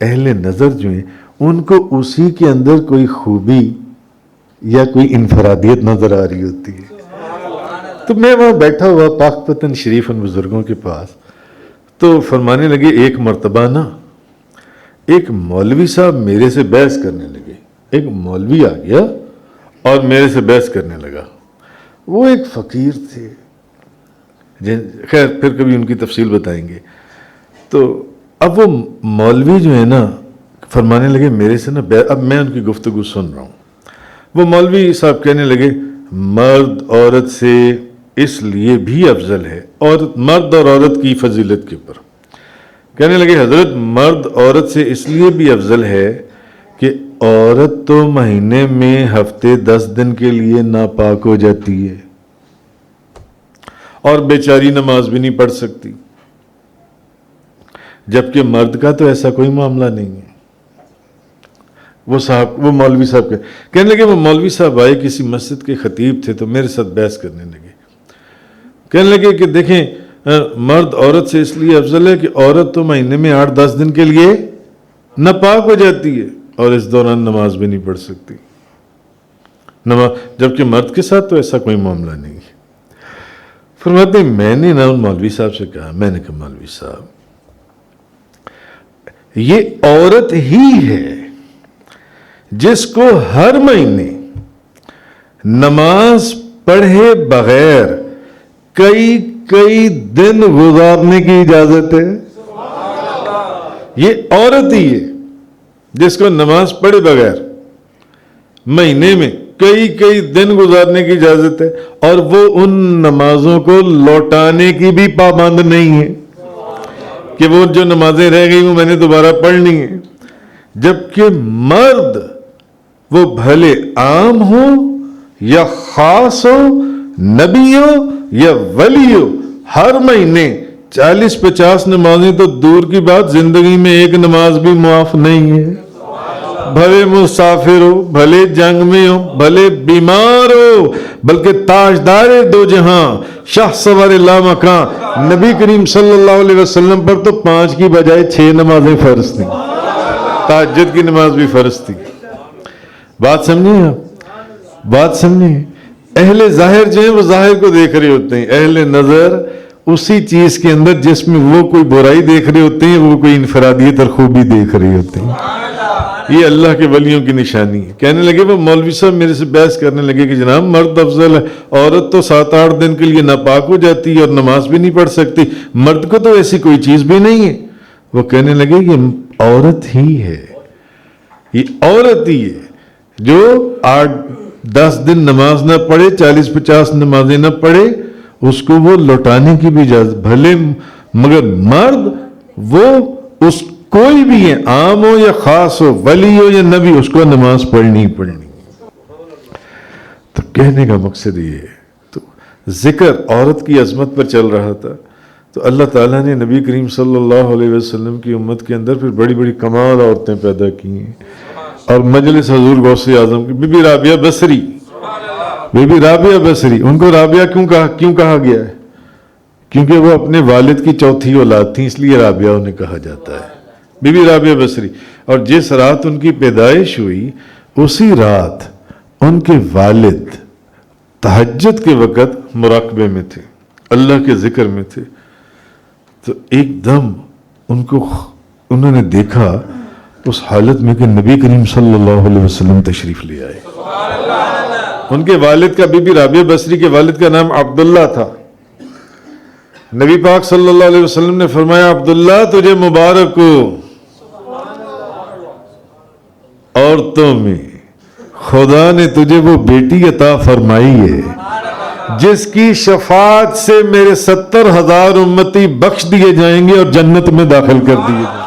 اہل نظر جو ہیں، ان کو اسی کے اندر کوئی خوبی یا کوئی انفرادیت نظر آ رہی ہوتی ہے۔ تو میں وہاں بیٹھا ہوا پاک پتن شریف ان بزرگوں کے پاس، تو فرمانے لگے ایک مرتبہ نا ایک مولوی صاحب میرے سے بحث کرنے لگے، ایک مولوی آ گیا اور میرے سے بحث کرنے لگا۔ وہ ایک فقیر تھے، خیر پھر کبھی ان کی تفصیل بتائیں گے۔ تو اب وہ مولوی جو ہے نا فرمانے لگے میرے سے نا، اب میں ان کی گفتگو سن رہا ہوں، وہ مولوی صاحب کہنے لگے مرد عورت سے اس لیے بھی افضل ہے، اور مرد اور عورت کی فضیلت کے اوپر کہنے لگے حضرت مرد عورت سے اس لیے بھی افضل ہے کہ عورت تو مہینے میں ہفتے 10 دن کے لیے ناپاک ہو جاتی ہے اور بیچاری نماز بھی نہیں پڑھ سکتی، جبکہ مرد کا تو ایسا کوئی معاملہ نہیں ہے۔ وہ مولوی صاحب کہنے لگے، وہ مولوی صاحب آئے، کسی مسجد کے خطیب تھے، تو میرے ساتھ بحث کرنے لگے، کہنے لگے کہ دیکھیں مرد عورت سے اس لیے افضل ہے کہ عورت تو مہینے میں 8-10 دن کے لیے ناپاک ہو جاتی ہے اور اس دوران نماز بھی نہیں پڑھ سکتی، جبکہ مرد کے ساتھ تو ایسا کوئی معاملہ نہیں ہے۔ فرماتے ہیں میں نے نا ان مولوی صاحب سے کہا، میں نے کہا مولوی صاحب یہ عورت ہی ہے جس کو ہر مہینے نماز پڑھے بغیر کئی دن گزارنے کی اجازت ہے۔ یہ عورت ہی ہے جس کو نماز پڑھے بغیر مہینے میں کئی دن گزارنے کی اجازت ہے، اور وہ ان نمازوں کو لوٹانے کی بھی پابند نہیں ہے کہ وہ جو نمازیں رہ گئی وہ میں نے دوبارہ پڑھنی ہے۔ جبکہ مرد وہ بھلے عام ہو یا خاص ہو، نبی ہو یا ولی ہو، ہر مہینے 40-50 نمازیں تو دور کی بات، زندگی میں ایک نماز بھی معاف نہیں ہے۔ بھلے مسافر ہو، بھلے جنگ میں ہو، بھلے بیمار ہو، بلکہ تاجدار دو جہاں شاہ سوار لامکاں نبی کریم صلی اللہ علیہ وسلم پر تو 5 کی بجائے 6 نمازیں فرض تھیں، تہجد کی نماز بھی فرض تھی۔ بات سمجھیں آپ، بات سمجھیں۔ اہل ظاہر جو ہیں وہ ظاہر کو دیکھ رہے ہوتے ہیں، اہل نظر اسی چیز کے اندر جس میں وہ کوئی برائی دیکھ رہے ہوتے ہیں وہ کوئی انفرادیت اور خوبی دیکھ رہے ہوتے ہیں۔ یہ اللہ کے ولیوں کی نشانی ہے۔ کہنے لگے وہ مولوی صاحب میرے سے بحث کرنے لگے کہ جناب مرد افضل ہے، عورت تو 7-8 دن کے لیے ناپاک ہو جاتی ہے اور نماز بھی نہیں پڑھ سکتی، مرد کو تو ایسی کوئی چیز بھی نہیں ہے۔ وہ کہنے لگے یہ عورت ہی ہے، یہ عورت ہی ہے جو 8-10 دن نماز نہ پڑھے، 40-50 نمازیں نہ پڑھے، اس کو وہ لوٹانے کی بھی اجازت بھلے، مگر مرد وہ اس کوئی بھی ہے، عام ہو یا خاص ہو، ولی ہو یا نبی، اس کو نماز پڑھنی پڑھنی۔ تو کہنے کا مقصد یہ ہے، تو ذکر عورت کی عظمت پر چل رہا تھا، تو اللہ تعالیٰ نے نبی کریم صلی اللہ علیہ وسلم کی امت کے اندر پھر بڑی بڑی کمال عورتیں پیدا کی ہیں۔ اور مجلس حضور غوث اعظم کی بی بی رابعہ بصری، بی بی رابعہ بصری، ان کو رابعہ کیوں کہا گیا ہے؟ کیونکہ وہ اپنے والد کی چوتھی اولاد تھیں، اس لیے رابعہ انہیں کہا جاتا ہے، بی بی رابعہ بصری۔ اور جس رات ان کی پیدائش ہوئی اسی رات ان کے والد تہجد کے وقت مراقبے میں تھے، اللہ کے ذکر میں تھے، تو ایک دم انہوں نے دیکھا اس حالت میں کہ نبی کریم صلی اللہ علیہ وسلم تشریف لے آئے۔ ان کے والد کا، بی بی رابعہ بصری کے والد کا نام عبداللہ تھا۔ نبی پاک صلی اللہ علیہ وسلم نے فرمایا عبداللہ تجھے مبارک ہو، عورتوں میں خدا نے تجھے وہ بیٹی عطا فرمائی ہے جس کی شفاعت سے میرے 70,000 امتی بخش دیے جائیں گے اور جنت میں داخل کر دیے جائیں گے۔